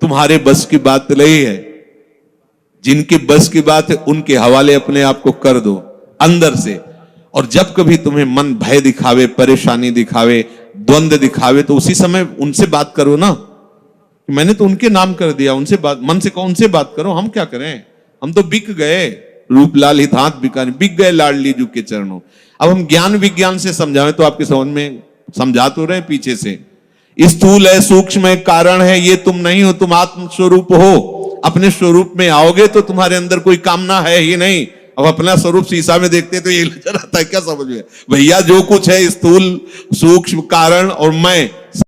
तुम्हारे बस की बात नहीं है। जिनके बस की बात है उनके हवाले अपने आप को कर दो अंदर से। और जब कभी तुम्हें मन भय दिखावे, परेशानी दिखावे, द्वंद्व दिखावे, तो उसी समय उनसे बात करो ना। मैंने तो उनके नाम कर दिया, उनसे बात, मन से कहो उनसे बात करो। हम क्या करें? हम तो बिक गए, रूपलाल हित हाथ बिकाने, बिक गए लाडली जू के चरणों। अब हम ज्ञान विज्ञान से समझावें तो आपके समझ में समझा तो रहे पीछे से। स्थूल है, सूक्ष्म है, कारण है, ये तुम नहीं हो, तुम आत्म स्वरूप हो। अपने स्वरूप में आओगे तो तुम्हारे अंदर कोई कामना है ही नहीं। अब अपना स्वरूप शीशा में देखते तो ये नजर आता है, क्या समझ में भैया? जो कुछ है स्थूल सूक्ष्म कारण और मैं,